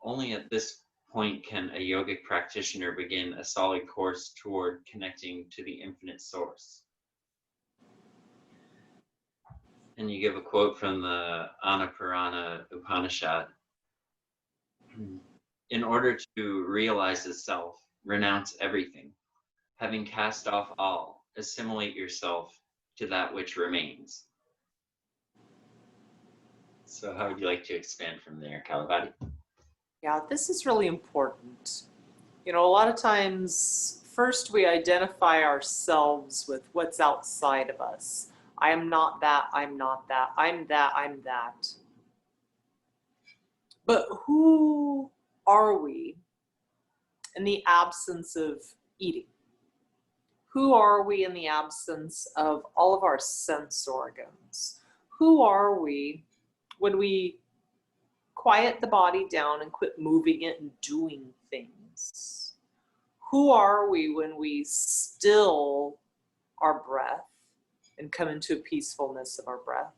Only at this point can a yogic practitioner begin a solid course toward connecting to the infinite source. And you give a quote from the Anapurana Upanishad. In order to realize the self, renounce everything. Having cast off all, assimilate yourself to that which remains. So how would you like to expand from there, Kalavati? Yeah, this is really important. A lot of times, first we identify ourselves with what's outside of us. I am not that, I'm not that, I'm that, I'm that. But who are we in the absence of eating? Who are we in the absence of all of our sense organs? Who are we when we quiet the body down and quit moving it and doing things? Who are we when we still our breath and come into a peacefulness of our breath?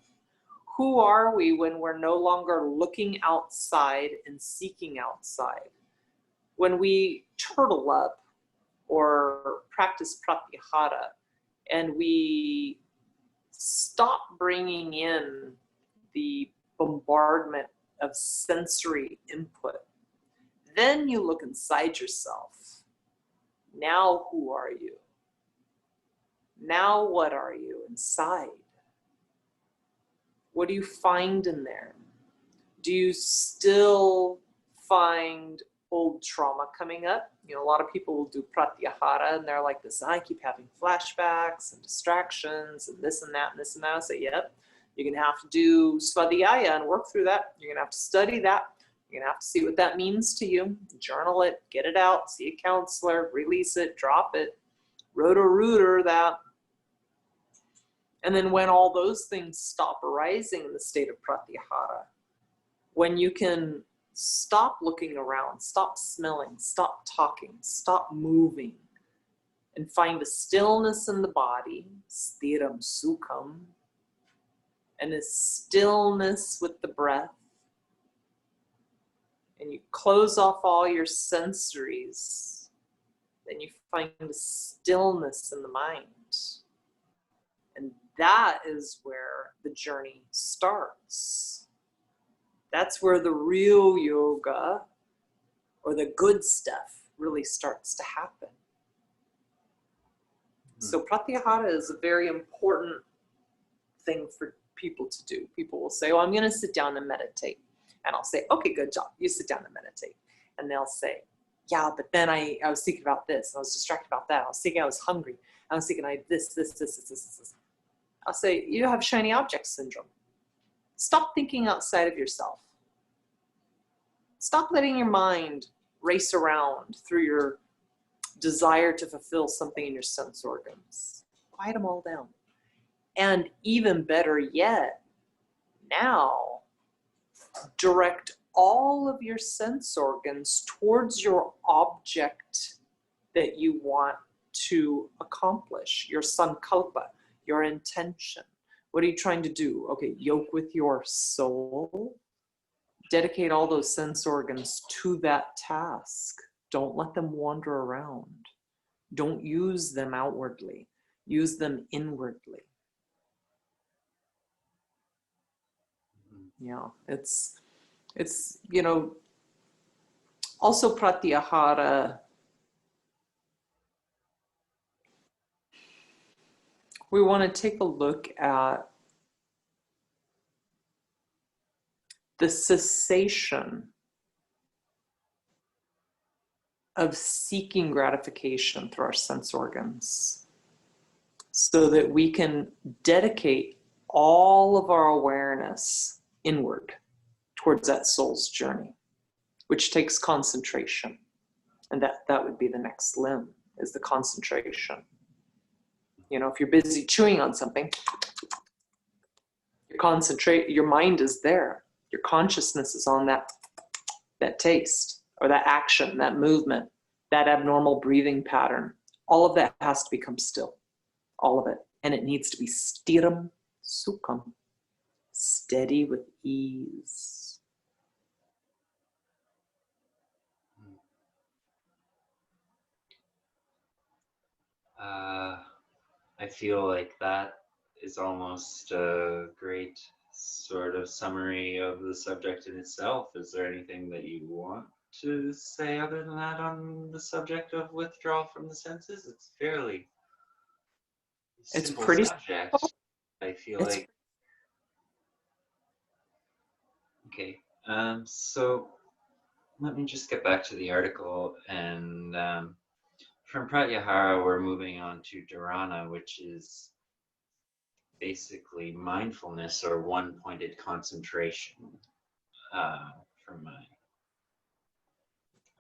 Who are we when we're no longer looking outside and seeking outside? When we turtle up or practice pratyahara and we stop bringing in the bombardment of sensory input, then you look inside yourself. Now who are you? Now what are you inside? What do you find in there? Do you still find old trauma coming up? A lot of people will do pratyahara and they're like this, I keep having flashbacks and distractions and this and that and this and that. I say, yep, You're going to have to do svadhyaya and work through that. You're going to have to study that. You're going to have to see what that means to you. Journal it, get it out, see a counselor, release it, drop it, rotor that. And then when all those things stop arising in the state of pratyahara, when you can stop looking around, stop smelling, stop talking, stop moving, and find a stillness in the body, stiram sukham, and a stillness with the breath, and you close off all your sensories, then you find a stillness in the mind. And that is where the journey starts. That's where the real yoga, or the good stuff, really starts to happen. So pratyahara is a very important thing for people to do. People will say, oh, I'm going to sit down and meditate. And I'll say, okay, good job. You sit down and meditate. And they'll say, yeah, but then I was thinking about this. I was distracted about that. I was thinking I was hungry. I was thinking I had this. I'll say, you have shiny object syndrome. Stop thinking outside of yourself. Stop letting your mind race around through your desire to fulfill something in your sense organs. Quiet them all down. And even better yet, now direct all of your sense organs towards your object that you want to accomplish, your sankalpa, your intention. What are you trying to do? Okay, yoke with your soul. Dedicate all those sense organs to that task. Don't let them wander around. Don't use them outwardly. Use them inwardly. Yeah, it's also pratyahara. We want to take a look at the cessation of seeking gratification through our sense organs, so that we can dedicate all of our awareness inward towards that soul's journey, which takes concentration. And that would be the next limb, is the concentration. If you're busy chewing on something, your mind is there. Your consciousness is on that taste, or that action, that movement, that abnormal breathing pattern. All of that has to become still. All of it. And it needs to be stiram sukham. Steady with ease. I feel like that is almost a great sort of summary of the subject in itself. Is there anything that you want to say other than that on the subject of withdrawal from the senses? It's fairly simple pretty subject. simple. I feel like. Okay, so let me just get back to the article, and from pratyahara we're moving on to dharana, which is basically mindfulness or one-pointed concentration, from my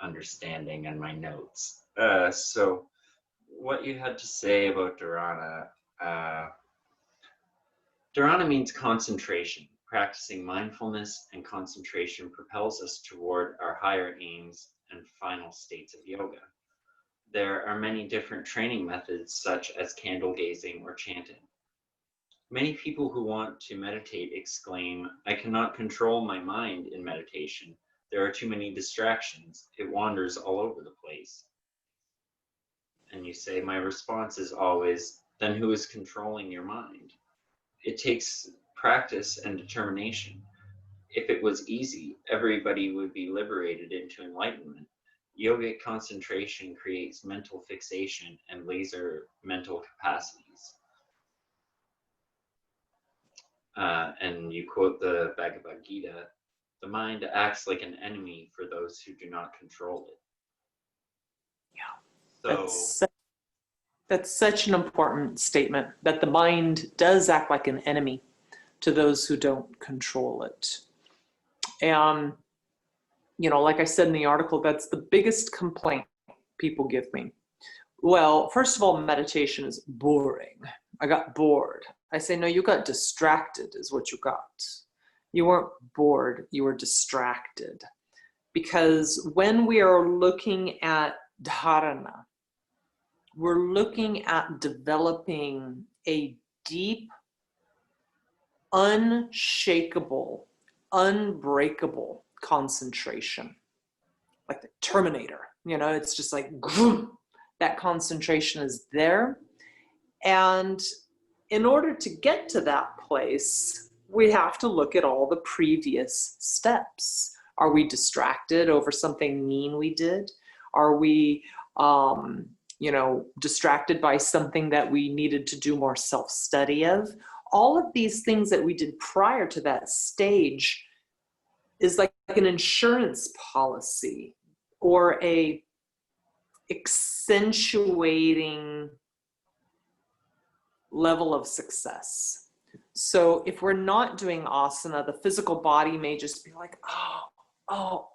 understanding and my notes. So what you had to say about dharana, dharana means concentration. Practicing mindfulness and concentration propels us toward our higher aims and final states of yoga. There are many different training methods, such as candle gazing or chanting. Many people who want to meditate exclaim, I cannot control my mind in meditation. There are too many distractions. It wanders all over the place. And you say, my response is always, then who is controlling your mind? It takes practice and determination. If it was easy, everybody would be liberated into enlightenment. Yogic concentration creates mental fixation and laser mental capacities. And you quote the Bhagavad Gita, the mind acts like an enemy for those who do not control it. Yeah, so that's such an important statement, that the mind does act like an enemy to those who don't control it. And, you know, like I said in the article, that's the biggest complaint people give me. Well, first of all, meditation is boring. I got bored. I say, no, you got distracted is what you got. You weren't bored, you were distracted. Because when we are looking at dharana, we're looking at developing a deep, unshakable, unbreakable concentration, like the Terminator. You know, it's just like, that concentration is there. And in order to get to that place, we have to look at all the previous steps. Are we distracted over something mean we did? Are we, you know, distracted by something that we needed to do more self-study of? All of these things that we did prior to that stage is like an insurance policy or a accentuating level of success. So if we're not doing asana, the physical body may just be like, or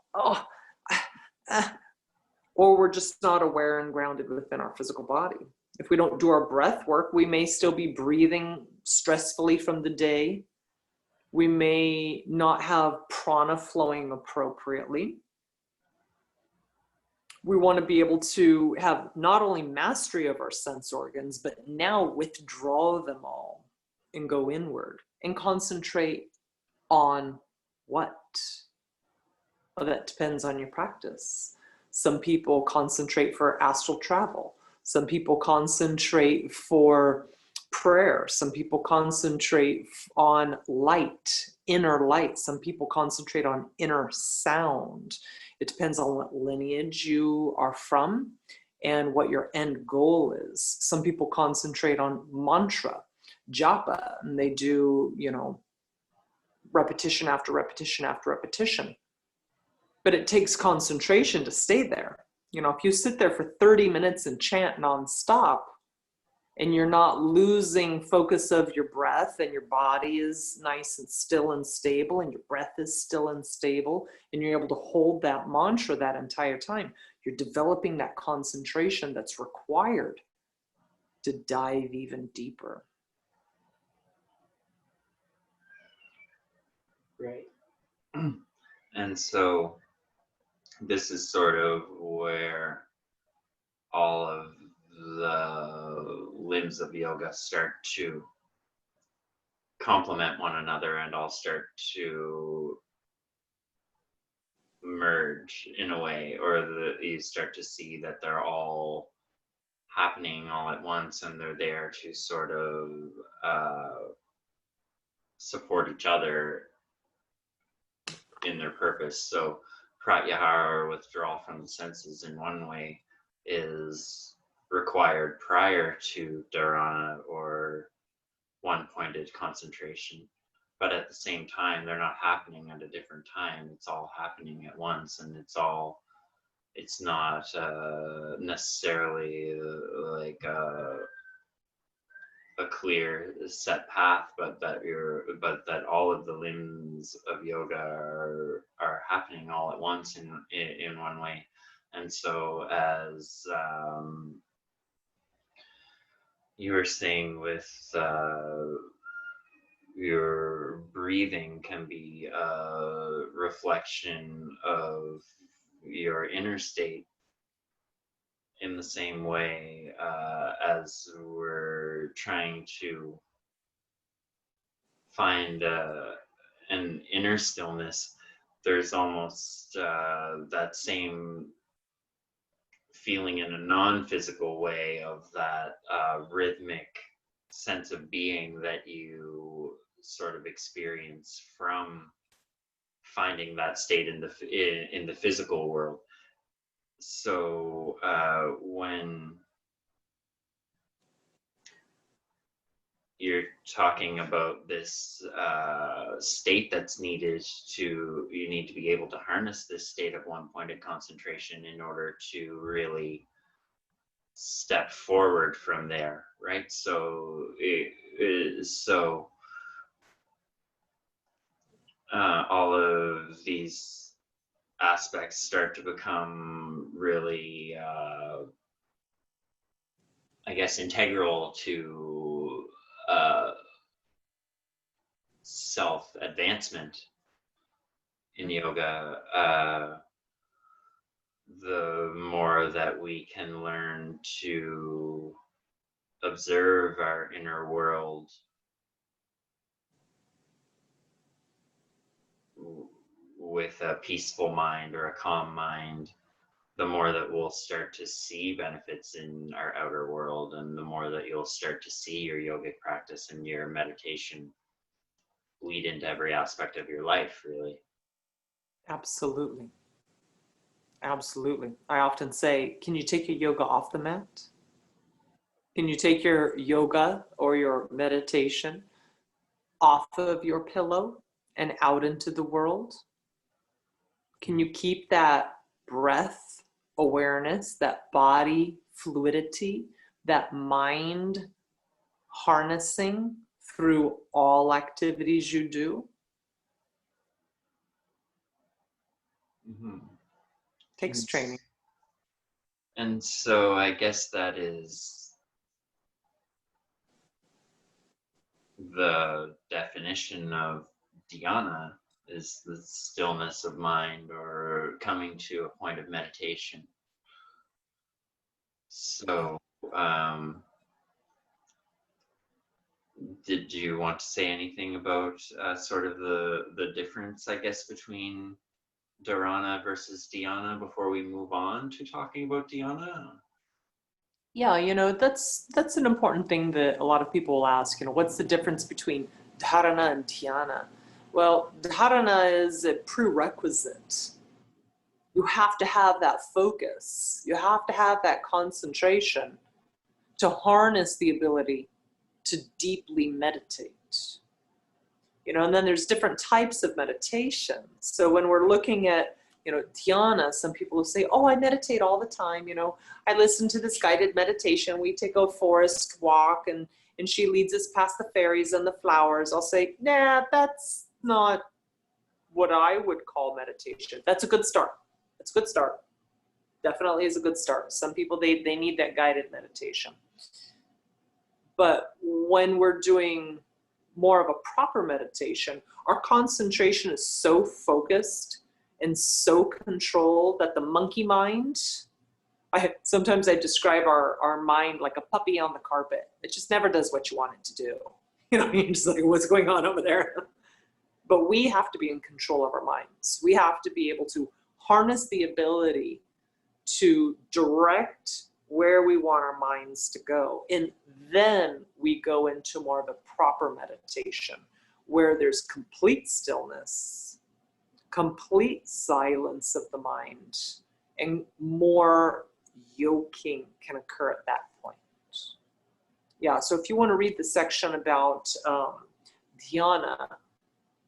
we're just not aware and grounded within our physical body. If we don't do our breath work, we may still be breathing stressfully from the day. We may not have prana flowing appropriately. We want to be able to have not only mastery of our sense organs, but now withdraw them all and go inward and concentrate on what? Well, that depends on your practice. Some people concentrate for astral travel. Some people concentrate for prayer. Some people concentrate on light, inner light. Some people concentrate on inner sound. It depends on what lineage you are from and what your end goal is. Some people concentrate on mantra, japa, and they do, you know, repetition after repetition after repetition. But it takes concentration to stay there. You know, if you sit there for 30 minutes and chant nonstop, and you're not losing focus of your breath, and your body is nice and still and stable, and your breath is still and stable, and you're able to hold that mantra that entire time, you're developing that concentration that's required to dive even deeper. Right. And so this is sort of where all of the limbs of yoga start to complement one another and all start to merge in a way, or you start to see that they're all happening all at once, and they're there to sort of support each other in their purpose. So pratyahara, or withdrawal from the senses, in one way is required prior to dharana or one-pointed concentration, but at the same time they're not happening at a different time. It's all happening at once, and it's not necessarily like a clear set path, but that all of the limbs of yoga are happening all at once in one way. And so, as you were saying, with your breathing can be a reflection of your inner state, in the same way as we're trying to find an inner stillness, there's almost that same feeling in a non-physical way of that rhythmic sense of being that you sort of experience from finding that state in the physical world. So when you're talking about this state that's needed, you need to be able to harness this state of one-pointed concentration in order to really step forward from there, right? So all of these aspects start to become really, I guess, integral to self-advancement in yoga, the more that we can learn to observe our inner world with a peaceful mind or a calm mind, the more that we'll start to see benefits in our outer world, and the more that you'll start to see your yogic practice and your meditation lead into every aspect of your life, really. Absolutely. Absolutely. I often say, can you take your yoga off the mat? Can you take your yoga or your meditation off of your pillow and out into the world? Can you keep that breath awareness, that body fluidity, that mind harnessing through all activities you do? Mm-hmm. Takes training. And so I guess that is the definition of dhyana, is the stillness of mind or coming to a point of meditation. So, did you want to say anything about sort of the difference, I guess, between dharana versus dhyana before we move on to talking about dhyana? Yeah, that's an important thing that a lot of people will ask, what's the difference between dharana and dhyana? Well, dharana is a prerequisite. You have to have that focus. You have to have that concentration to harness the ability to deeply meditate. And then there's different types of meditation. So when we're looking at, dhyana, some people will say, oh, I meditate all the time. I listen to this guided meditation. We take a forest walk and she leads us past the fairies and the flowers. I'll say, nah, that's not what I would call meditation. That's a good start. It's a good start. Definitely is a good start. Some people, they need that guided meditation. But when we're doing more of a proper meditation, our concentration is so focused and so controlled that the monkey mind, sometimes I describe our mind like a puppy on the carpet. It just never does what you want it to do. You're just like, what's going on over there? But we have to be in control of our minds. We have to be able to harness the ability to direct where we want our minds to go. And then we go into more of a proper meditation where there's complete stillness, complete silence of the mind, and more yoking can occur at that point. Yeah, so if you want to read the section about dhyana,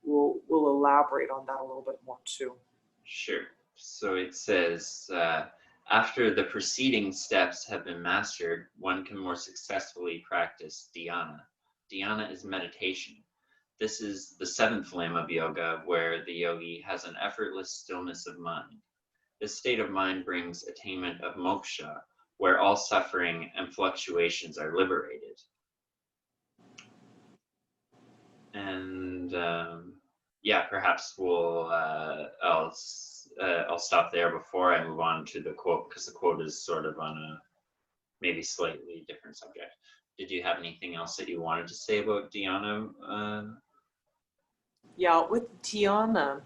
we'll elaborate on that a little bit more too. Sure. So it says, after the preceding steps have been mastered, one can more successfully practice dhyana. Dhyana is meditation. This is the seventh limb of yoga, where the yogi has an effortless stillness of mind. This state of mind brings attainment of moksha, where all suffering and fluctuations are liberated. And yeah, perhaps I'll stop there before I move on to the quote, because the quote is sort of on a maybe slightly different subject. Did you have anything else that you wanted to say about dhyana? Yeah, with dhyana,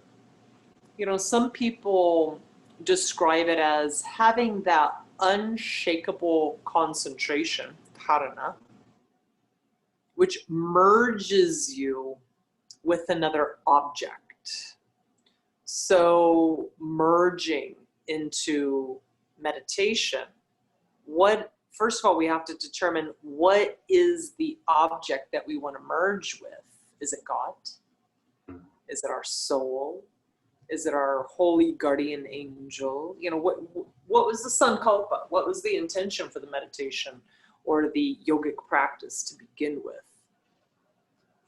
some people describe it as having that unshakable concentration, dharana, which merges you with another object. So merging into meditation, first of all, we have to determine what is the object that we want to merge with. Is it God? Is it our soul? Is it our holy guardian angel? What was the sankalpa? What was the intention for the meditation or the yogic practice to begin with?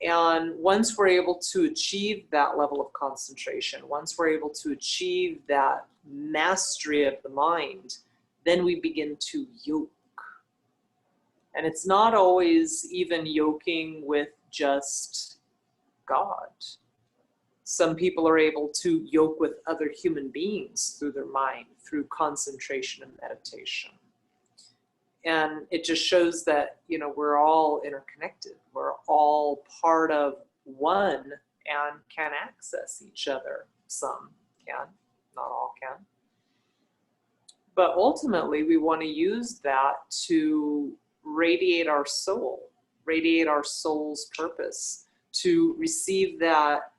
And once we're able to achieve that level of concentration, once we're able to achieve that mastery of the mind, then we begin to yoke. And it's not always even yoking with just God. Some people are able to yoke with other human beings through their mind, through concentration and meditation. And it just shows that, you know, we're all interconnected. We're all part of one and can access each other. Some can, not all can. But ultimately, we want to use that to radiate our soul, radiate our soul's purpose, to receive that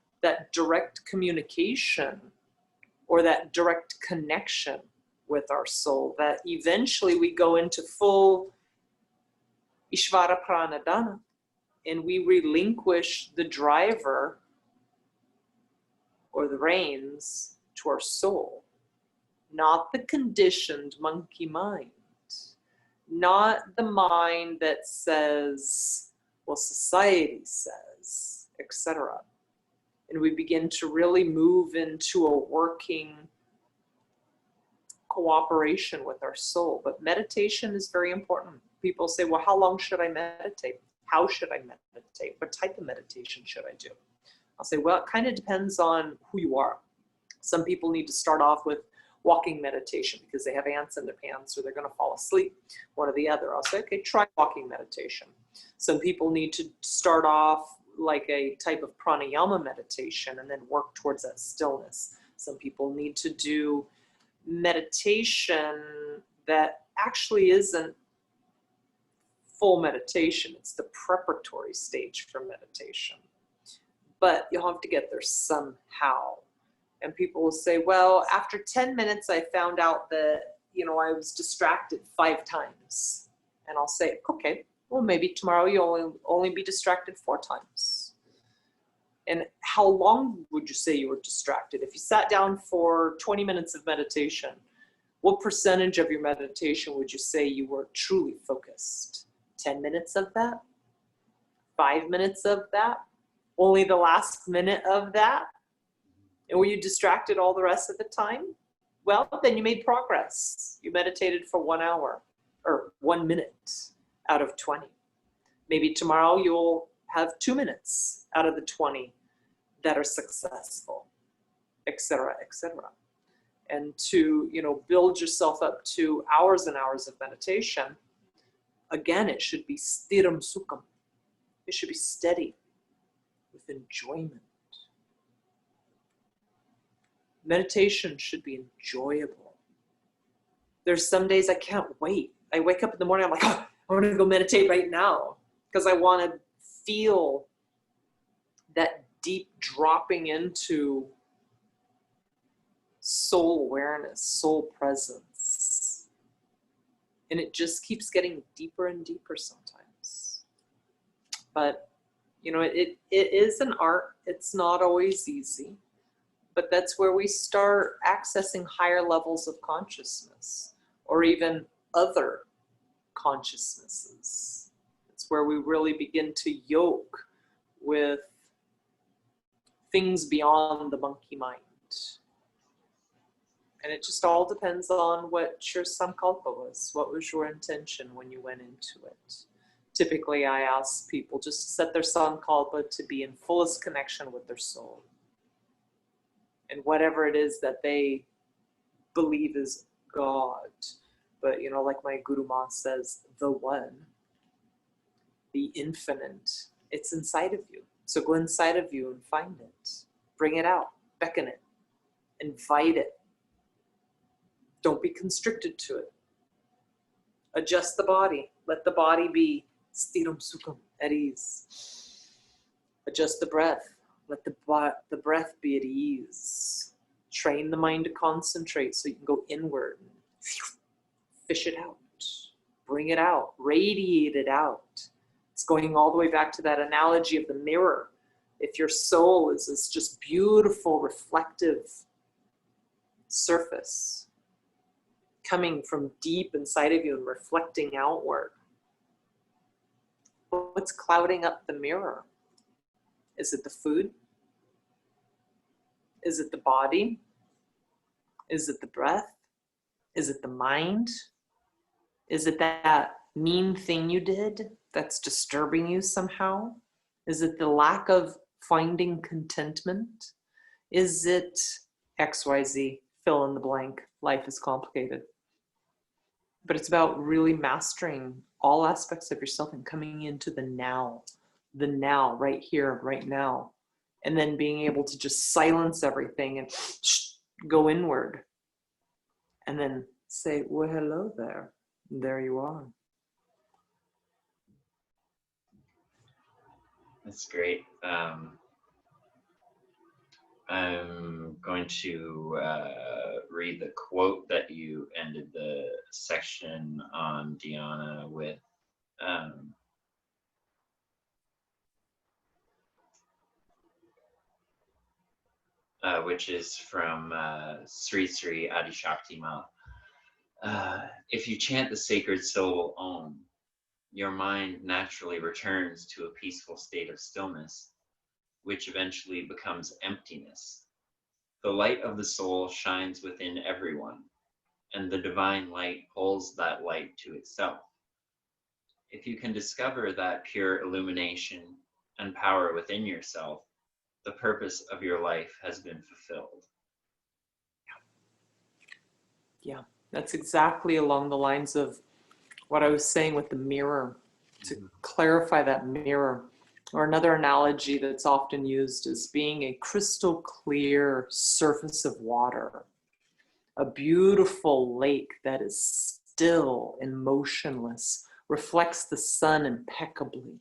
direct communication or that direct connection with our soul, that eventually we go into full Ishvara Pranadana and we relinquish the driver or the reins to our soul, not the conditioned monkey mind, not the mind that says, well, society says, etc. And we begin to really move into a working cooperation with our soul. But meditation is very important. People say, well, how long should I meditate? How should I meditate? What type of meditation should I do? I'll say, well, it kind of depends on who you are. Some people need to start off with walking meditation because they have ants in their pants or they're going to fall asleep, one or the other. I'll say, okay, try walking meditation. Some people need to start off like a type of pranayama meditation and then work towards that stillness. Some people need to do meditation that actually isn't full meditation. It's the preparatory stage for meditation. But you'll have to get there somehow. And people will say, well, after 10 minutes, I found out that, you know, I was distracted 5 times. And I'll say, okay, well, maybe tomorrow you'll only be distracted 4 times. And how long would you say you were distracted? If you sat down for 20 minutes of meditation, what percentage of your meditation would you say you were truly focused? 10 minutes of that? 5 minutes of that? Only the last minute of that? And were you distracted all the rest of the time? Well, then you made progress. You meditated for 1 hour or 1 minute out of 20. Maybe tomorrow you'll have 2 minutes out of the 20 that are successful, etc., etc. And to, you know, build yourself up to hours and hours of meditation, again, it should be stiram sukham. It should be steady with enjoyment. Meditation should be enjoyable. There's some days I can't wait. I wake up in the morning, I'm like, oh, I want to go meditate right now because I want to feel that deep dropping into soul awareness, soul presence. And it just keeps getting deeper and deeper sometimes. But, you know, it is an art. It's not always easy. But that's where we start accessing higher levels of consciousness or even other consciousnesses. It's where we really begin to yoke with things beyond the monkey mind. And it just all depends on what your sankalpa was. What was your intention when you went into it? Typically, I ask people just to set their sankalpa to be in fullest connection with their soul. And whatever it is that they believe is God. But, you know, like my Guru Ma says, the one, the infinite, it's inside of you. So go inside of you and find it. Bring it out, beckon it, invite it. Don't be constricted to it. Adjust the body. Let the body be stiram sukham, at ease. Adjust the breath. Let the breath be at ease. Train the mind to concentrate so you can go inward. Fish it out. Bring it out. Radiate it out. It's going all the way back to that analogy of the mirror. If your soul is this just beautiful, reflective surface coming from deep inside of you and reflecting outward, what's clouding up the mirror? Is it the food? Is it the body? Is it the breath? Is it the mind? Is it that mean thing you did that's disturbing you somehow? Is it the lack of finding contentment? Is it XYZ? Fill in the blank. Life is complicated. But it's about really mastering all aspects of yourself and coming into the now, right here, right now. And then being able to just silence everything and go inward. And then say, well, hello there. And there you are. That's great. I'm going to read the quote that you ended the section on Dhyana with. Which is from Sri Sri Adi Shakti Ma. If you chant the sacred syllable Om, your mind naturally returns to a peaceful state of stillness, which eventually becomes emptiness. The light of the soul shines within everyone, and the divine light pulls that light to itself. If you can discover that pure illumination and power within yourself, the purpose of your life has been fulfilled. Yeah, that's exactly along the lines of what I was saying with the mirror, to clarify that mirror. Or another analogy that's often used is being a crystal clear surface of water, a beautiful lake that is still and motionless, reflects the sun impeccably.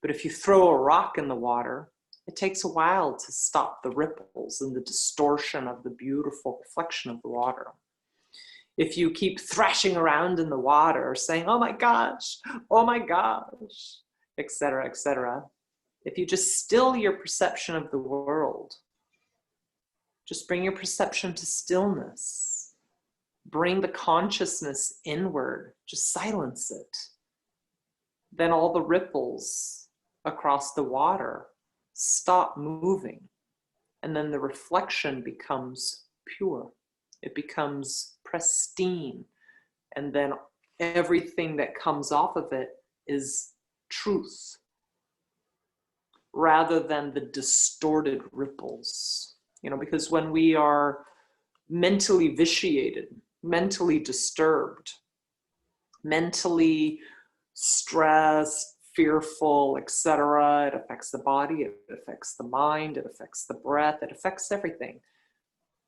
But if you throw a rock in the water, it takes a while to stop the ripples and the distortion of the beautiful reflection of the water. If you keep thrashing around in the water, saying, oh my gosh, etc., etc., if you just still your perception of the world, just bring your perception to stillness, bring the consciousness inward, just silence it, then all the ripples across the water stop moving, and then the reflection becomes pure. It becomes pristine, and then everything that comes off of it is truth, rather than the distorted ripples. Because when we are mentally vitiated, mentally disturbed, mentally stressed, fearful, etc., it affects the body, it affects the mind, it affects the breath, it affects everything.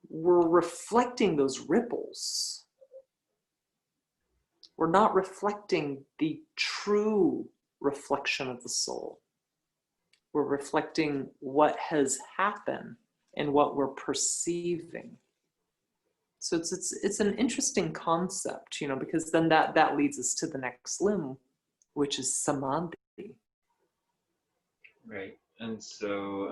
We're reflecting those ripples. We're not reflecting the true reflection of the soul. We're reflecting what has happened and what we're perceiving. So it's an interesting concept, because then that leads us to the next limb, which is samadhi. Right. And so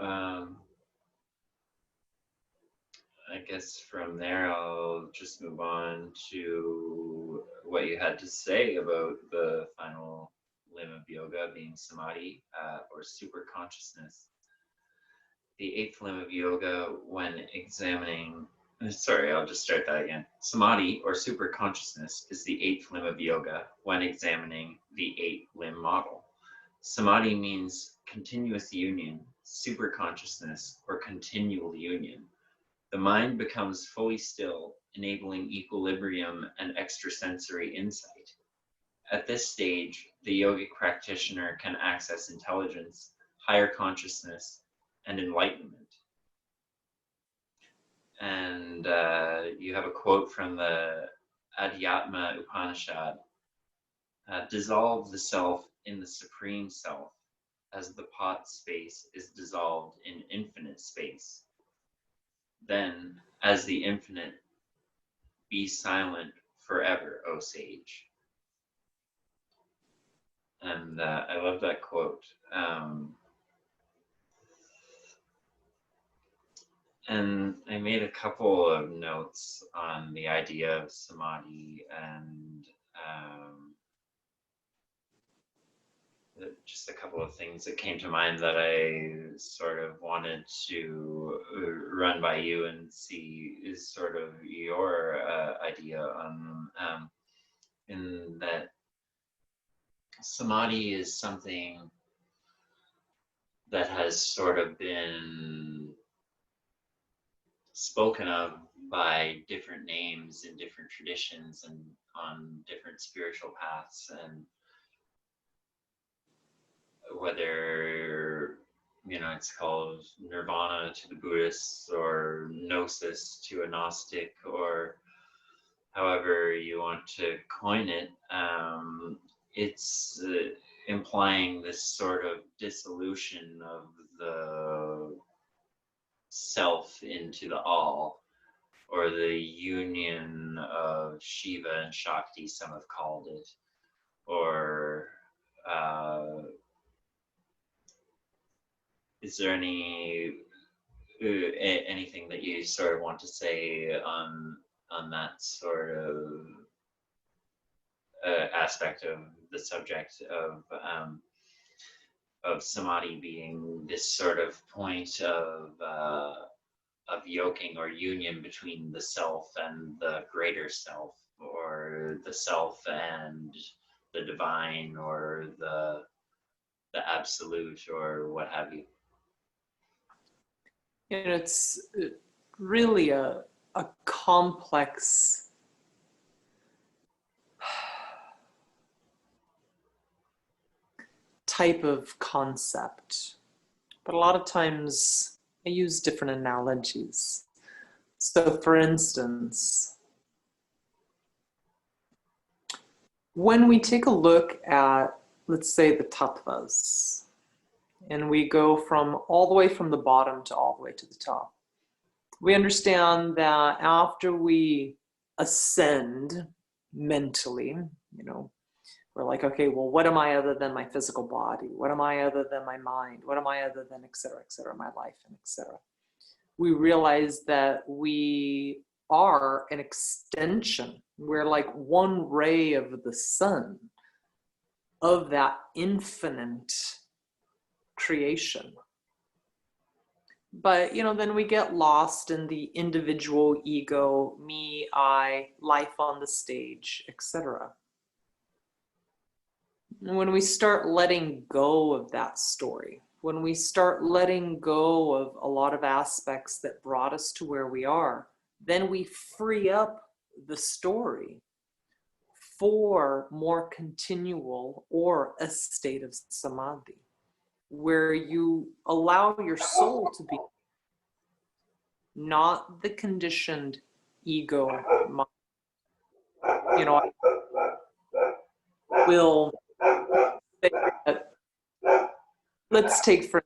I guess from there I'll just move on to what you had to say about the final limb of yoga being samadhi, or super consciousness. The eighth limb of yoga, when examining, I'll just start that again. Samadhi, or super consciousness, is the eighth limb of yoga when examining the 8-limb model. Samadhi means continuous union, super consciousness, or continual union. The mind becomes fully still, enabling equilibrium and extrasensory insight. At this stage, the yogic practitioner can access intelligence, higher consciousness, and enlightenment. And you have a quote from the Adhyatma Upanishad. Dissolve the self in the supreme self, as the pot space is dissolved in infinite space. Then, as the infinite, be silent forever, O sage. And I love that quote. And I made a couple of notes on the idea of samadhi, and just a couple of things that came to mind that I sort of wanted to run by you and see is sort of your idea on, in that samadhi is something that has sort of been spoken of by different names in different traditions and on different spiritual paths, and whether it's called nirvana to the Buddhists or gnosis to a Gnostic, or however you want to coin it. It's implying this sort of dissolution of the self into the all, or the union of Shiva and Shakti, some have called it, or is there anything that you sort of want to say on that sort of aspect of the subject of samadhi being this sort of point of yoking or union between the self and the greater self, or the self and the divine, or the absolute, or what have you? It's really a complex type of concept, but a lot of times I use different analogies. So for instance, when we take a look at, let's say, the tattvas, and we go from all the way from the bottom to all the way to the top, we understand that after we ascend mentally, we're like, okay, well, what am I other than my physical body? What am I other than my mind? What am I other than, et cetera, my life, and et cetera. We realize that we are an extension. We're like one ray of the sun of that infinite creation. But, then we get lost in the individual ego, me, I, life on the stage, etc. When we start letting go of that story, when we start letting go of a lot of aspects that brought us to where we are, then we free up the story for more continual or a state of samadhi, where you allow your soul to be not the conditioned ego mind. Will say that, let's take for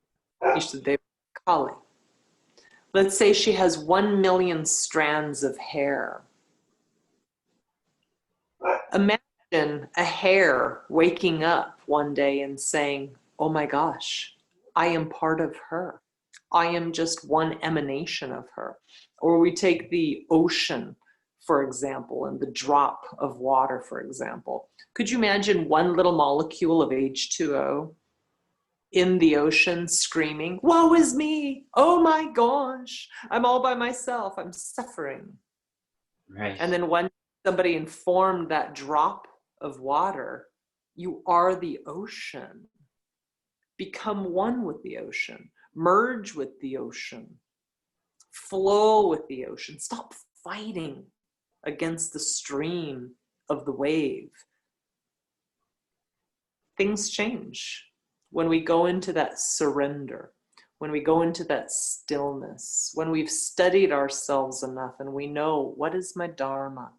instance Kali. Let's say she has 1 million strands of hair. Imagine a hair waking up one day and saying, oh my gosh, I am part of her. I am just one emanation of her. Or we take the ocean, for example, and the drop of water, for example. Could you imagine one little molecule of H2O in the ocean screaming, woe is me, oh my gosh, I'm all by myself, I'm suffering. Right. And then when somebody informed that drop of water, you are the ocean. Become one with the ocean. Merge with the ocean. Flow with the ocean. Stop fighting against the stream of the wave. Things change when we go into that surrender, when we go into that stillness, when we've studied ourselves enough and we know, what is my dharma?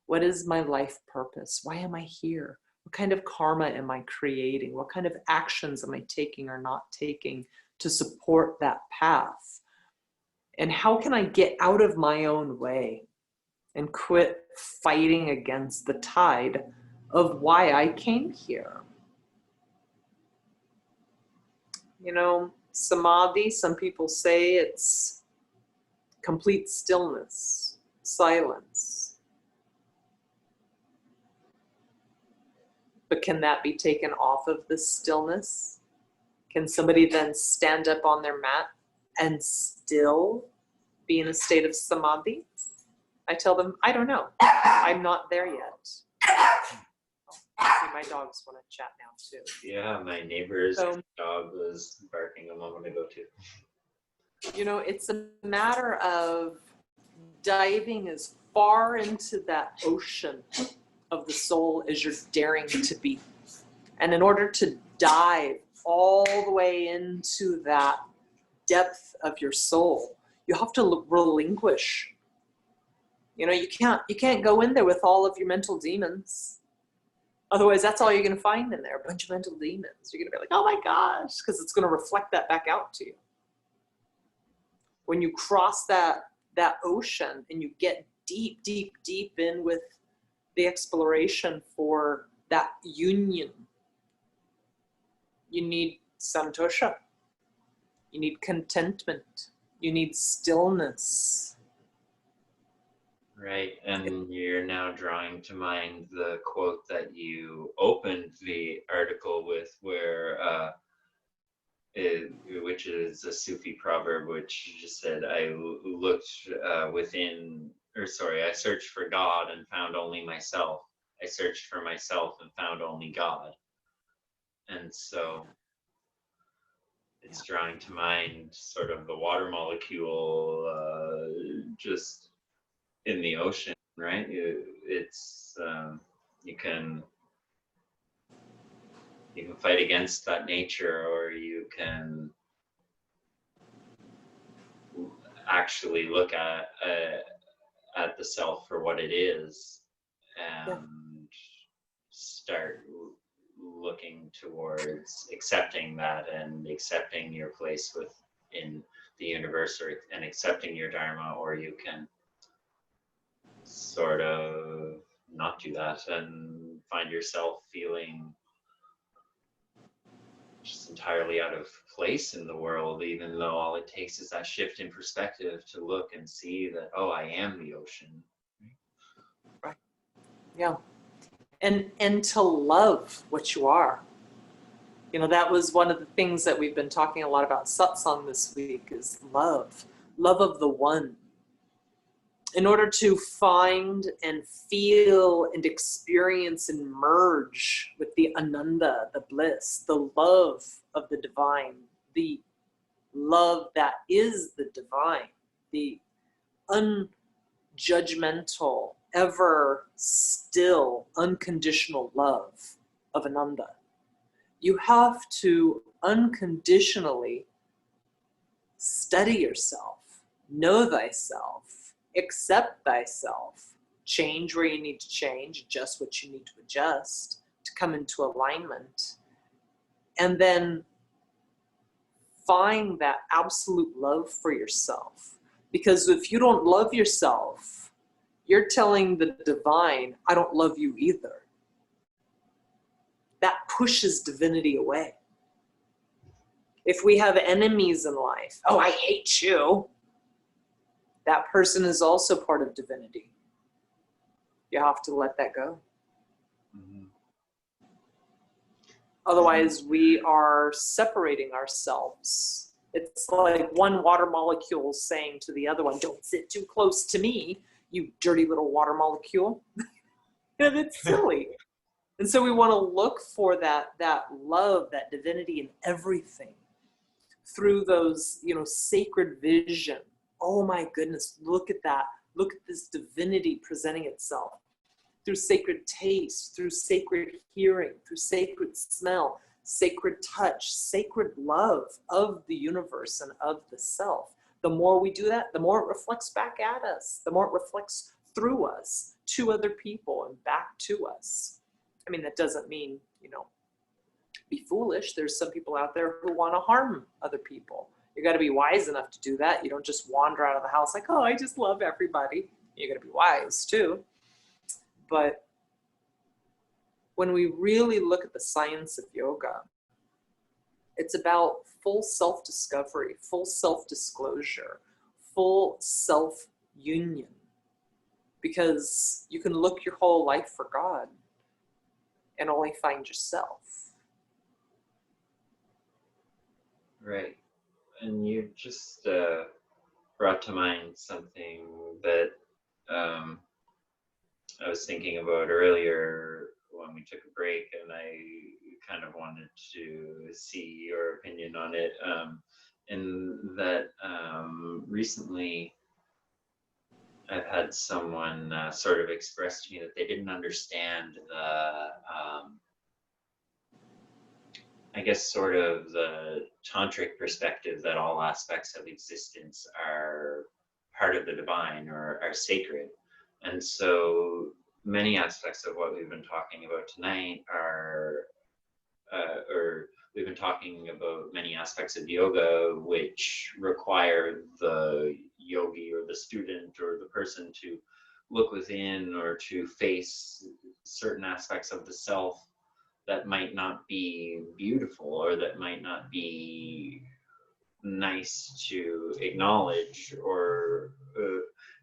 What is my life purpose? Why am I here? What kind of karma am I creating? What kind of actions am I taking or not taking to support that path? And how can I get out of my own way and quit fighting against the tide of why I came here? Samadhi, some people say it's complete stillness, silence. But can that be taken off of the stillness? Can somebody then stand up on their mat and still be in a state of samadhi? I tell them, I don't know. I'm not there yet. My dogs want to chat now too. Yeah, my neighbor's dog was barking a moment ago too. You know, it's a matter of diving as far into that ocean of the soul as you're daring to be. And in order to dive all the way into that depth of your soul, you have to relinquish. You know, you can't go in there with all of your mental demons. Otherwise, that's all you're going to find in there, a bunch of mental demons. You're going to be like, oh my gosh, because it's going to reflect that back out to you. When you cross that ocean and you get deep, deep, deep in with the exploration for that union, you need santosha. You need contentment. You need stillness. Right, and you're now drawing to mind the quote that you opened the article with, where which is a Sufi proverb, which just said, I searched for God and found only myself. I searched for myself and found only God. And so it's drawing to mind sort of the water molecule just in the ocean, right? It's you can fight against that nature, or you can actually look at the self for what it is, and start looking towards accepting that and accepting your place within the universe, and accepting your dharma, or you can sort of not do that and find yourself feeling just entirely out of place in the world, even though all it takes is that shift in perspective to look and see that, oh, I am the ocean. Right. Yeah. And to love what you are. You know, that was one of the things that we've been talking a lot about satsang this week, is love of the one. In order to find and feel and experience and merge with the ananda, the bliss, the love of the divine, the love that is the divine, the unjudgmental, ever still, unconditional love of ananda. You have to unconditionally study yourself, know thyself, accept thyself, change where you need to change, adjust what you need to adjust to come into alignment, and then find that absolute love for yourself. Because if you don't love yourself, you're telling the divine, I don't love you either. That pushes divinity away. If we have enemies in life, oh, I hate you, that person is also part of divinity. You have to let that go. Mm-hmm. Otherwise, we are separating ourselves. It's like one water molecule saying to the other one, don't sit too close to me, you dirty little water molecule. And it's silly. And so we want to look for that love, that divinity in everything through those, sacred vision. Oh my goodness, look at that. Look at this divinity presenting itself through sacred taste, through sacred hearing, through sacred smell, sacred touch, sacred love of the universe and of the self. The more we do that, the more it reflects back at us, the more it reflects through us to other people and back to us. I mean, that doesn't mean, be foolish. There's some people out there who want to harm other people. You got to be wise enough to do that. You don't just wander out of the house like, oh, I just love everybody. You got to be wise too. But when we really look at the science of yoga, it's about full self-discovery, full self-disclosure, full self-union. Because you can look your whole life for God. and only find yourself. Right. And you just brought to mind something that I was thinking about earlier when we took a break, and I kind of wanted to see your opinion on it. In that recently I've had someone sort of express to me that they didn't understand the, I guess, sort of the tantric perspective that all aspects of existence are part of the divine or are sacred. And so many aspects of what we've been talking about tonight are, or we've been talking about many aspects of yoga which require the yogi or the student or the person to look within or to face certain aspects of the self that might not be beautiful or that might not be nice to acknowledge, or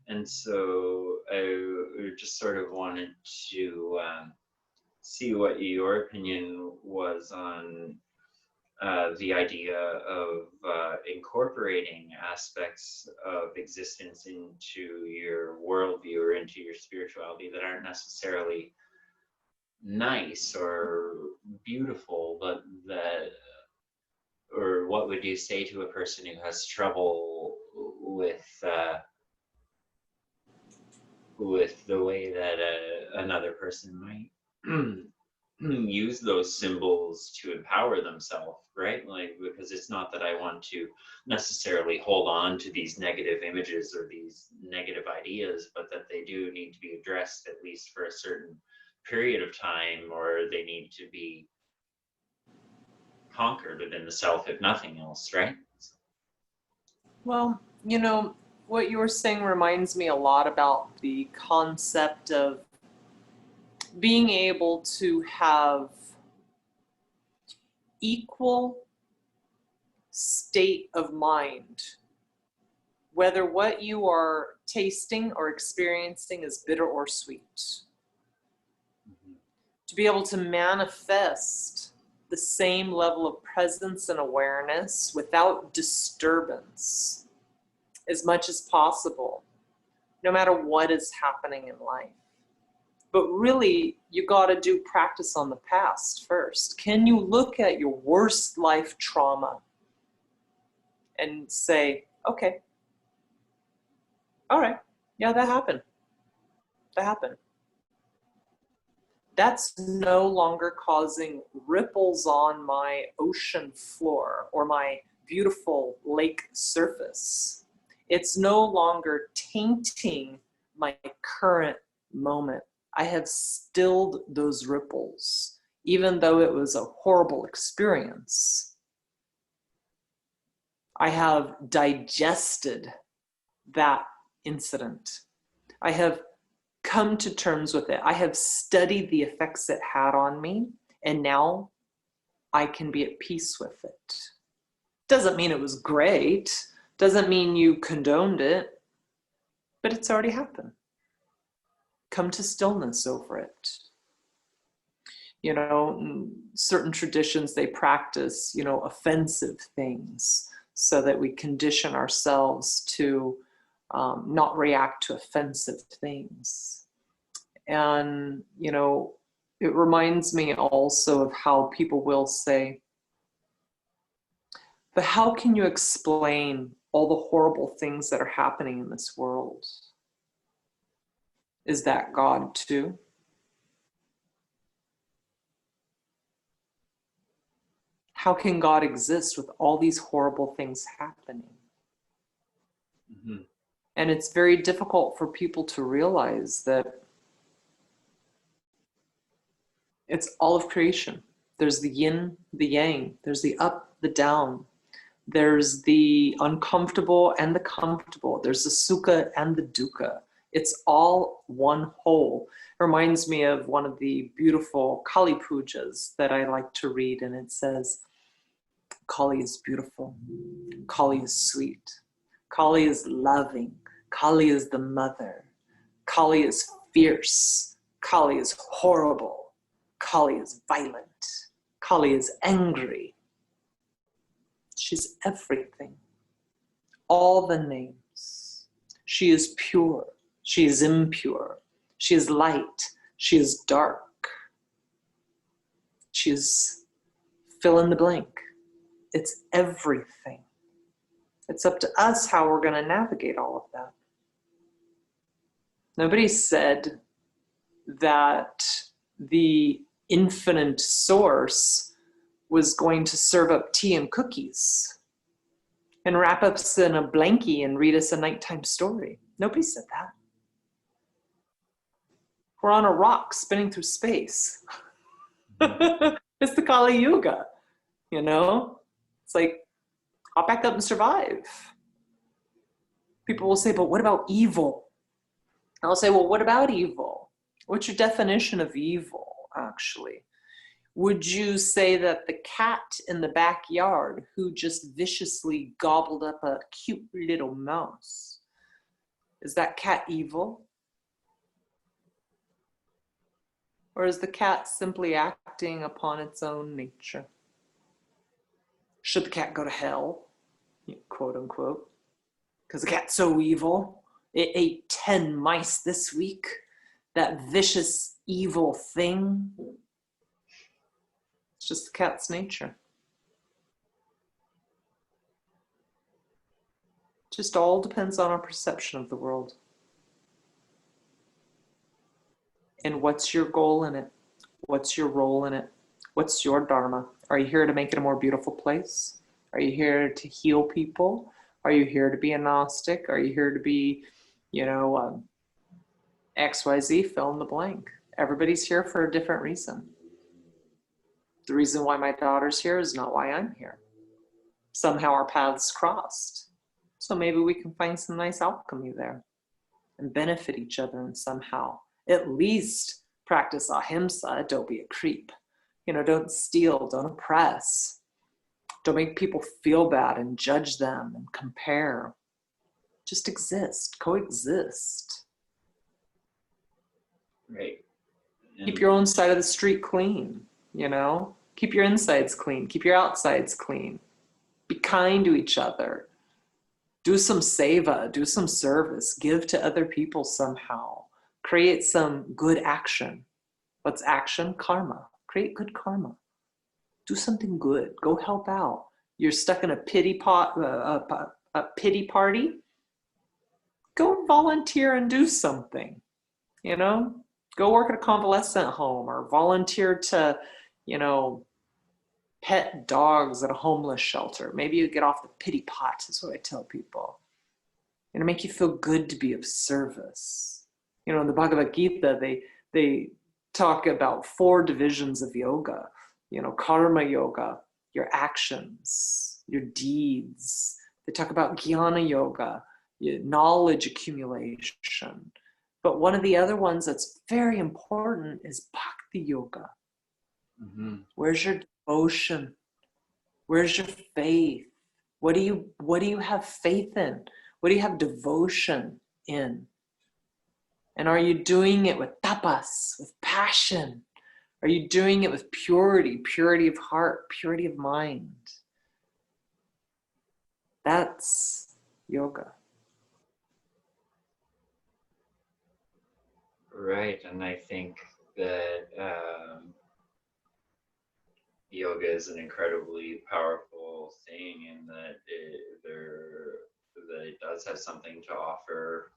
and so I just sort of wanted to see what your opinion was on the idea of incorporating aspects of existence into your worldview or into your spirituality that aren't necessarily nice or beautiful, but that, or what would you say to a person who has trouble with the way that another person might use those symbols to empower themselves, right? Like, because it's not that I want to necessarily hold on to these negative images or these negative ideas, but that they do need to be addressed at least for a certain period of time, or they need to be conquered within the self, if nothing else, right? Well, you know, what you were saying reminds me a lot about the concept of being able to have equal state of mind, whether what you are tasting or experiencing is bitter or sweet. Mm-hmm. To be able to manifest the same level of presence and awareness without disturbance as much as possible, no matter what is happening in life. But really, you got to do practice on the past first. Can you look at your worst life trauma and say, okay, all right, yeah, that happened. That happened. That's no longer causing ripples on my ocean floor or my beautiful lake surface. It's no longer tainting my current moment. I have stilled those ripples, even though it was a horrible experience. I have digested that incident. I have come to terms with it. I have studied the effects it had on me, and now I can be at peace with it. Doesn't mean it was great, doesn't mean you condoned it, but it's already happened. Come to stillness over it. You know, certain traditions, they practice, you know, offensive things so that we condition ourselves to not react to offensive things. And, you know, it reminds me also of how people will say, but how can you explain all the horrible things that are happening in this world? Is that God too? How can God exist with all these horrible things happening? Mm-hmm. And it's very difficult for people to realize that it's all of creation. There's the yin, the yang, there's the up, the down, there's the uncomfortable and the comfortable, there's the sukha and the dukkha. It's all one whole. It reminds me of one of the beautiful Kali pujas that I like to read, and it says, Kali is beautiful, Kali is sweet, Kali is loving, Kali is the mother, Kali is fierce, Kali is horrible, Kali is violent. Kali is angry. She's everything. All the names. She is pure. She is impure. She is light. She is dark. She is fill in the blank. It's everything. It's up to us how we're going to navigate all of that. Nobody said that the infinite source was going to serve up tea and cookies and wrap us in a blankie and read us a nighttime story. Nobody said that. We're on a rock spinning through space. It's the Kali Yuga, you know? It's like, hop back up and survive. People will say, but what about evil? I'll say, well, what about evil? What's your definition of evil, actually? Would you say that the cat in the backyard who just viciously gobbled up a cute little mouse, is that cat evil? Or is the cat simply acting upon its own nature? Should the cat go to hell, quote unquote? Because the cat's so evil. It ate 10 mice this week. That vicious, evil thing. It's just the cat's nature. Just all depends on our perception of the world. And what's your goal in it? What's your role in it? What's your dharma? Are you here to make it a more beautiful place? Are you here to heal people? Are you here to be a Gnostic? Are you here to be, XYZ, fill in the blank? Everybody's here for a different reason. The reason why my daughter's here is not why I'm here. Somehow our paths crossed. So maybe we can find some nice alchemy there and benefit each other and somehow at least practice ahimsa. Don't be a creep. Don't steal, don't oppress. Don't make people feel bad and judge them and compare. Just exist, coexist. Right. Keep your own side of the street clean, Keep your insides clean, keep your outsides clean. Be kind to each other. Do some seva, do some service, give to other people somehow. Create some good action. What's action? Karma. Create good karma. Do something good. Go help out. You're stuck in a pity party. Go volunteer and do something. Go work at a convalescent home or volunteer to, pet dogs at a homeless shelter. Maybe you get off the pity pot, is what I tell people. It'll make you feel good to be of service. In the Bhagavad Gita, they talk about 4 divisions of yoga. Karma yoga, your actions, your deeds. They talk about jnana yoga, knowledge accumulation. But one of the other ones that's very important is bhakti yoga. Mm-hmm. Where's your devotion? Where's your faith? What do you have faith in? What do you have devotion in? And are you doing it with tapas, with passion? Are you doing it with purity of heart, purity of mind? That's yoga. Right, and I think that yoga is an incredibly powerful thing in that it does have something to offer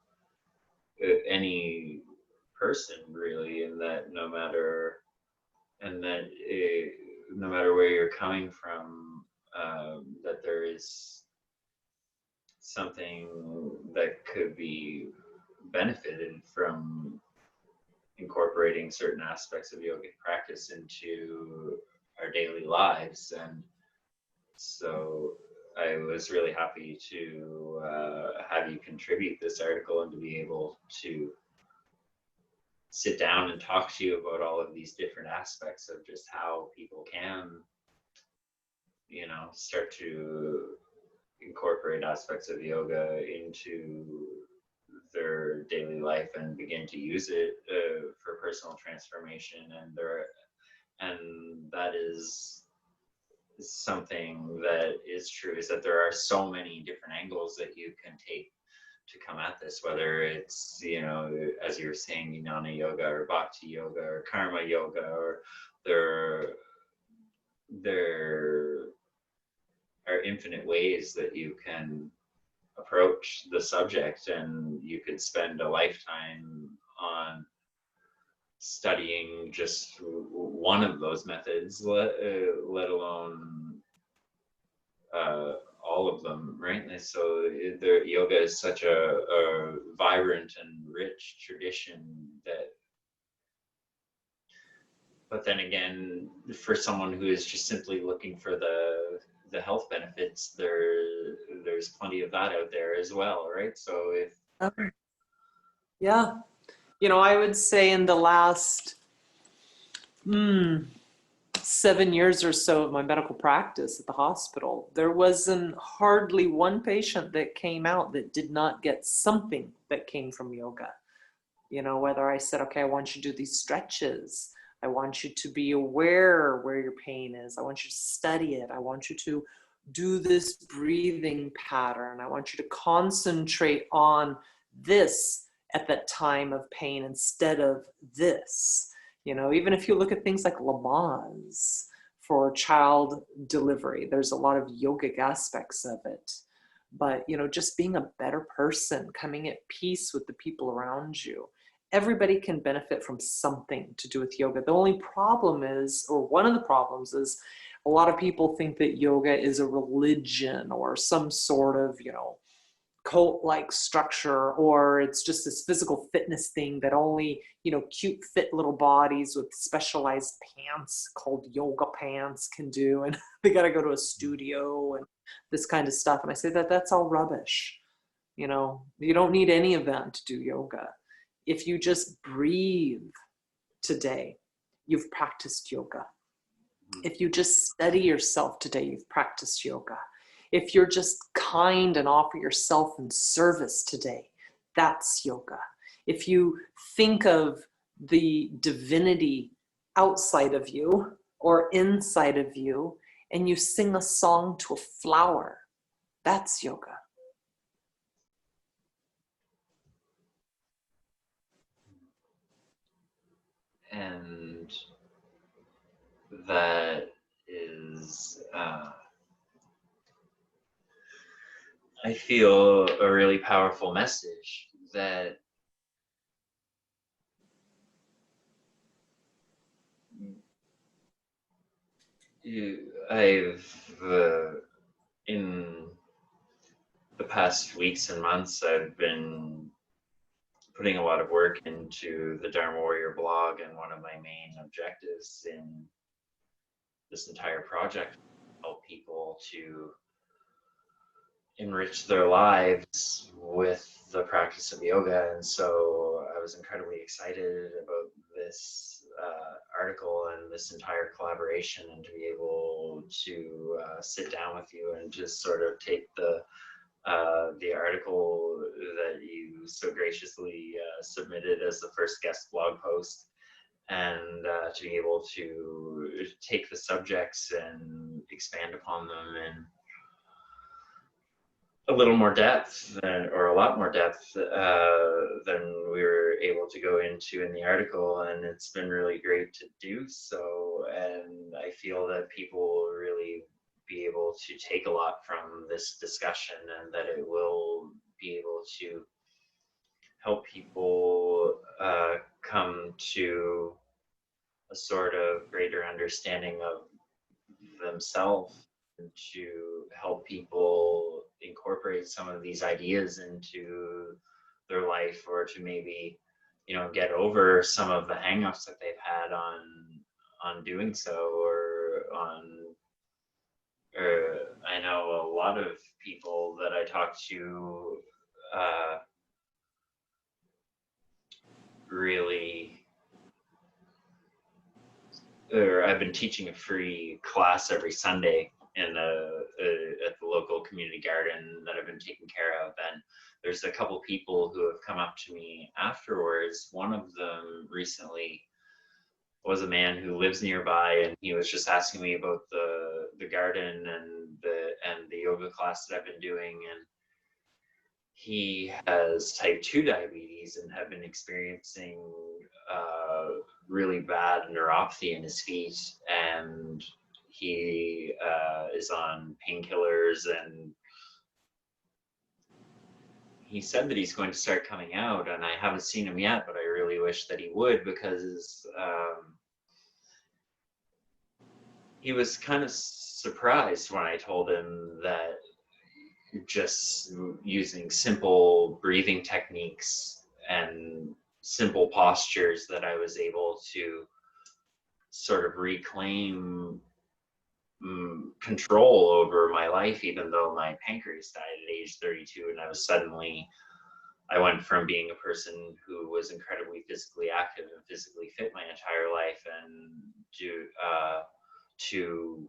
any person, really, and that no matter where you're coming from, that there is something that could be benefited from incorporating certain aspects of yogic practice into our daily lives. And so I was really happy to have you contribute this article and to be able to sit down and talk to you about all of these different aspects of just how people can, start to incorporate aspects of yoga into their daily life and begin to use it for personal transformation. And And that is something that is true, is that there are so many different angles that you can take to come at this, whether it's, you know, as you were saying, jnana yoga or bhakti yoga or karma yoga, or there are infinite ways that you can approach the subject, and you could spend a lifetime on studying just one of those methods, let alone all of them, right? And so yoga is such a vibrant and rich tradition that, but then again, for someone who is just simply looking for the health benefits, there's plenty of that out there as well, right? So if Yeah. You know, I would say in the last 7 years or so of my medical practice at the hospital, there wasn't hardly one patient that came out that did not get something that came from yoga. You know, whether I said, okay, I want you to do these stretches. I want you to be aware where your pain is. I want you to study it. I want you to do this breathing pattern. I want you to concentrate on this at that time of pain instead of this. You know, even if you look at things like Lamaze for child delivery, there's a lot of yogic aspects of it. But, you know, just being a better person, coming at peace with the people around you. Everybody can benefit from something to do with yoga. The only problem is, or one of the problems is, a lot of people think that yoga is a religion or some sort of, you know, cult-like structure, or it's just this physical fitness thing that only, you know, cute fit little bodies with specialized pants called yoga pants can do, and they got to go to a studio and this kind of stuff. And I say that that's all rubbish. You know, you don't need any of that to do yoga. If you just breathe today, you've practiced yoga. If you just study yourself today, you've practiced yoga. If you're just kind and offer yourself in service today, that's yoga. If you think of the divinity outside of you or inside of you, and you sing a song to a flower, that's yoga. And that is, I feel, a really powerful message that I've, in the past weeks and months, I've been putting a lot of work into the Dharma Warrior blog, and one of my main objectives in this entire project, help people to enrich their lives with the practice of yoga. And so I was incredibly excited about this article and this entire collaboration, and to be able to sit down with you and just sort of take the article that you so graciously submitted as the first guest blog post, and to be able to take the subjects and expand upon them in a little more depth or a lot more depth than we were able to go into in the article. And it's been really great to do so. And I feel that people will really be able to take a lot from this discussion, and that it will be able to help people come to a sort of greater understanding of themselves, and to help people incorporate some of these ideas into their life, or to maybe, you know, get over some of the hang-ups that they've had on doing so, or I know a lot of people that I talk to really, or I've been teaching a free class every Sunday in at the local community garden that I've been taking care of. And there's a couple people who have come up to me afterwards. One of them recently was a man who lives nearby, and he was just asking me about the garden and the yoga class that I've been doing. And he has type 2 diabetes and had been experiencing really bad neuropathy in his feet, and he is on painkillers, and he said that he's going to start coming out, and I haven't seen him yet, but I really wish that he would, because he was kind of surprised when I told him that just using simple breathing techniques and simple postures that I was able to sort of reclaim control over my life, even though my pancreas died at age 32, and I went from being a person who was incredibly physically active and physically fit my entire life, and to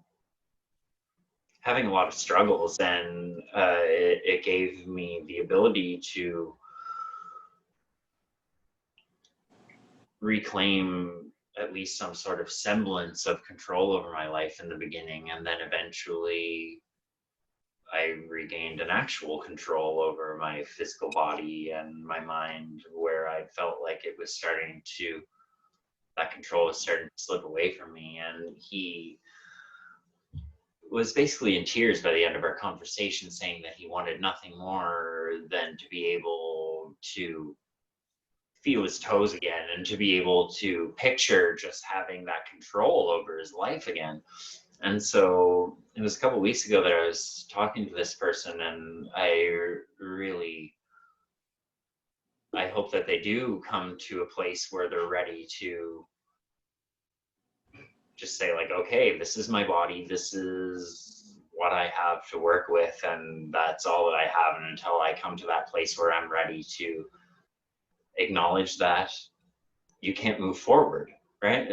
having a lot of struggles, and it gave me the ability to reclaim at least some sort of semblance of control over my life in the beginning, and then eventually I regained an actual control over my physical body and my mind, where I felt like that control was starting to slip away from me. And he was basically in tears by the end of our conversation, saying that he wanted nothing more than to be able to feel his toes again, and to be able to picture just having that control over his life again. And so it was a couple of weeks ago that I was talking to this person, and I hope that they do come to a place where they're ready to just say, like, okay, this is my body, this is what I have to work with, and that's all that I have. And until I come to that place where I'm ready to acknowledge that, you can't move forward, right?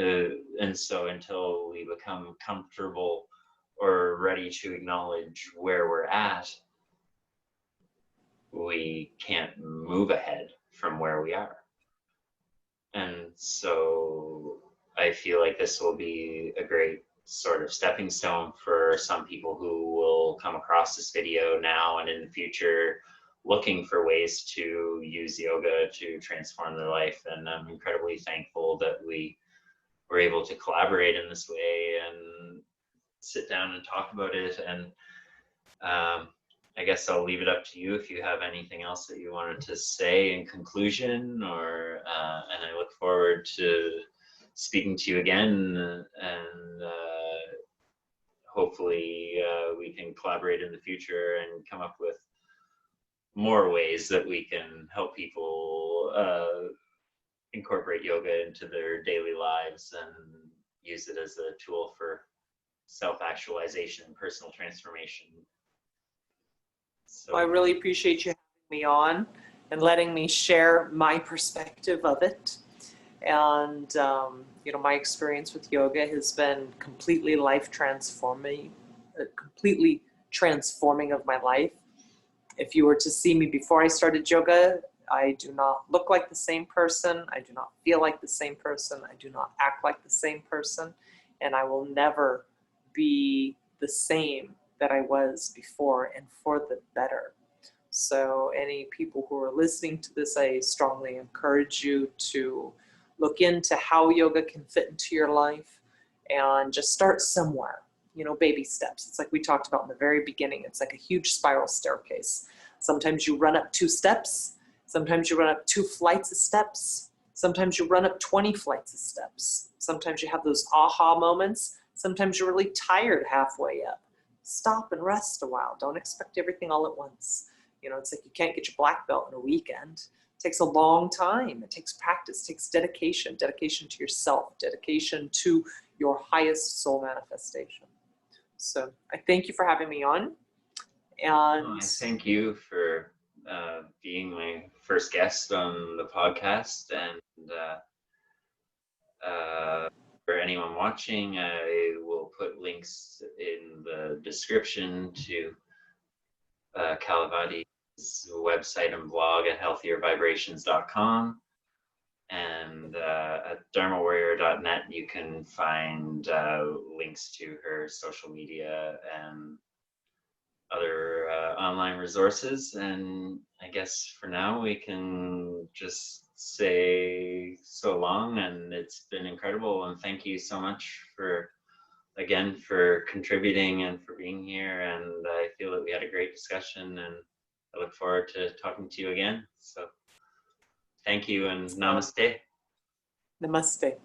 And so until we become comfortable or ready to acknowledge where we're at, we can't move ahead from where we are. And so I feel like this will be a great sort of stepping stone for some people who will come across this video now and in the future, looking for ways to use yoga to transform their life. And I'm incredibly thankful that we were able to collaborate in this way and sit down and talk about it. And I guess I'll leave it up to you if you have anything else that you wanted to say in conclusion, or and I look forward to speaking to you again, and hopefully we can collaborate in the future and come up with more ways that we can help people incorporate yoga into their daily lives and use it as a tool for self-actualization and personal transformation. So I really appreciate you having me on and letting me share my perspective of it. And, my experience with yoga has been completely completely transforming of my life. If you were to see me before I started yoga, I do not look like the same person. I do not feel like the same person. I do not act like the same person. And I will never be the same that I was before, and for the better. So any people who are listening to this, I strongly encourage you to look into how yoga can fit into your life, and just start somewhere, baby steps. It's like we talked about in the very beginning. It's like a huge spiral staircase. Sometimes you run up 2 steps. Sometimes you run up 2 flights of steps. Sometimes you run up 20 flights of steps. Sometimes you have those aha moments. Sometimes you're really tired halfway up. Stop and rest a while. Don't expect everything all at once. It's like you can't get your black belt in a weekend. It takes a long time. It takes practice, it takes dedication to yourself, dedication to your highest soul manifestation. So I thank you for having me on. And I thank you for being my first guest on the podcast. And for anyone watching, I will put links in the description to Kalavati's website and blog at healthiervibrations.com. And at dharmawarrior.net, you can find links to her social media and other online resources. And I guess for now we can just say so long, and it's been incredible. And thank you so much again for contributing and for being here. And I feel that we had a great discussion, and I look forward to talking to you again. So thank you, and namaste. Namaste.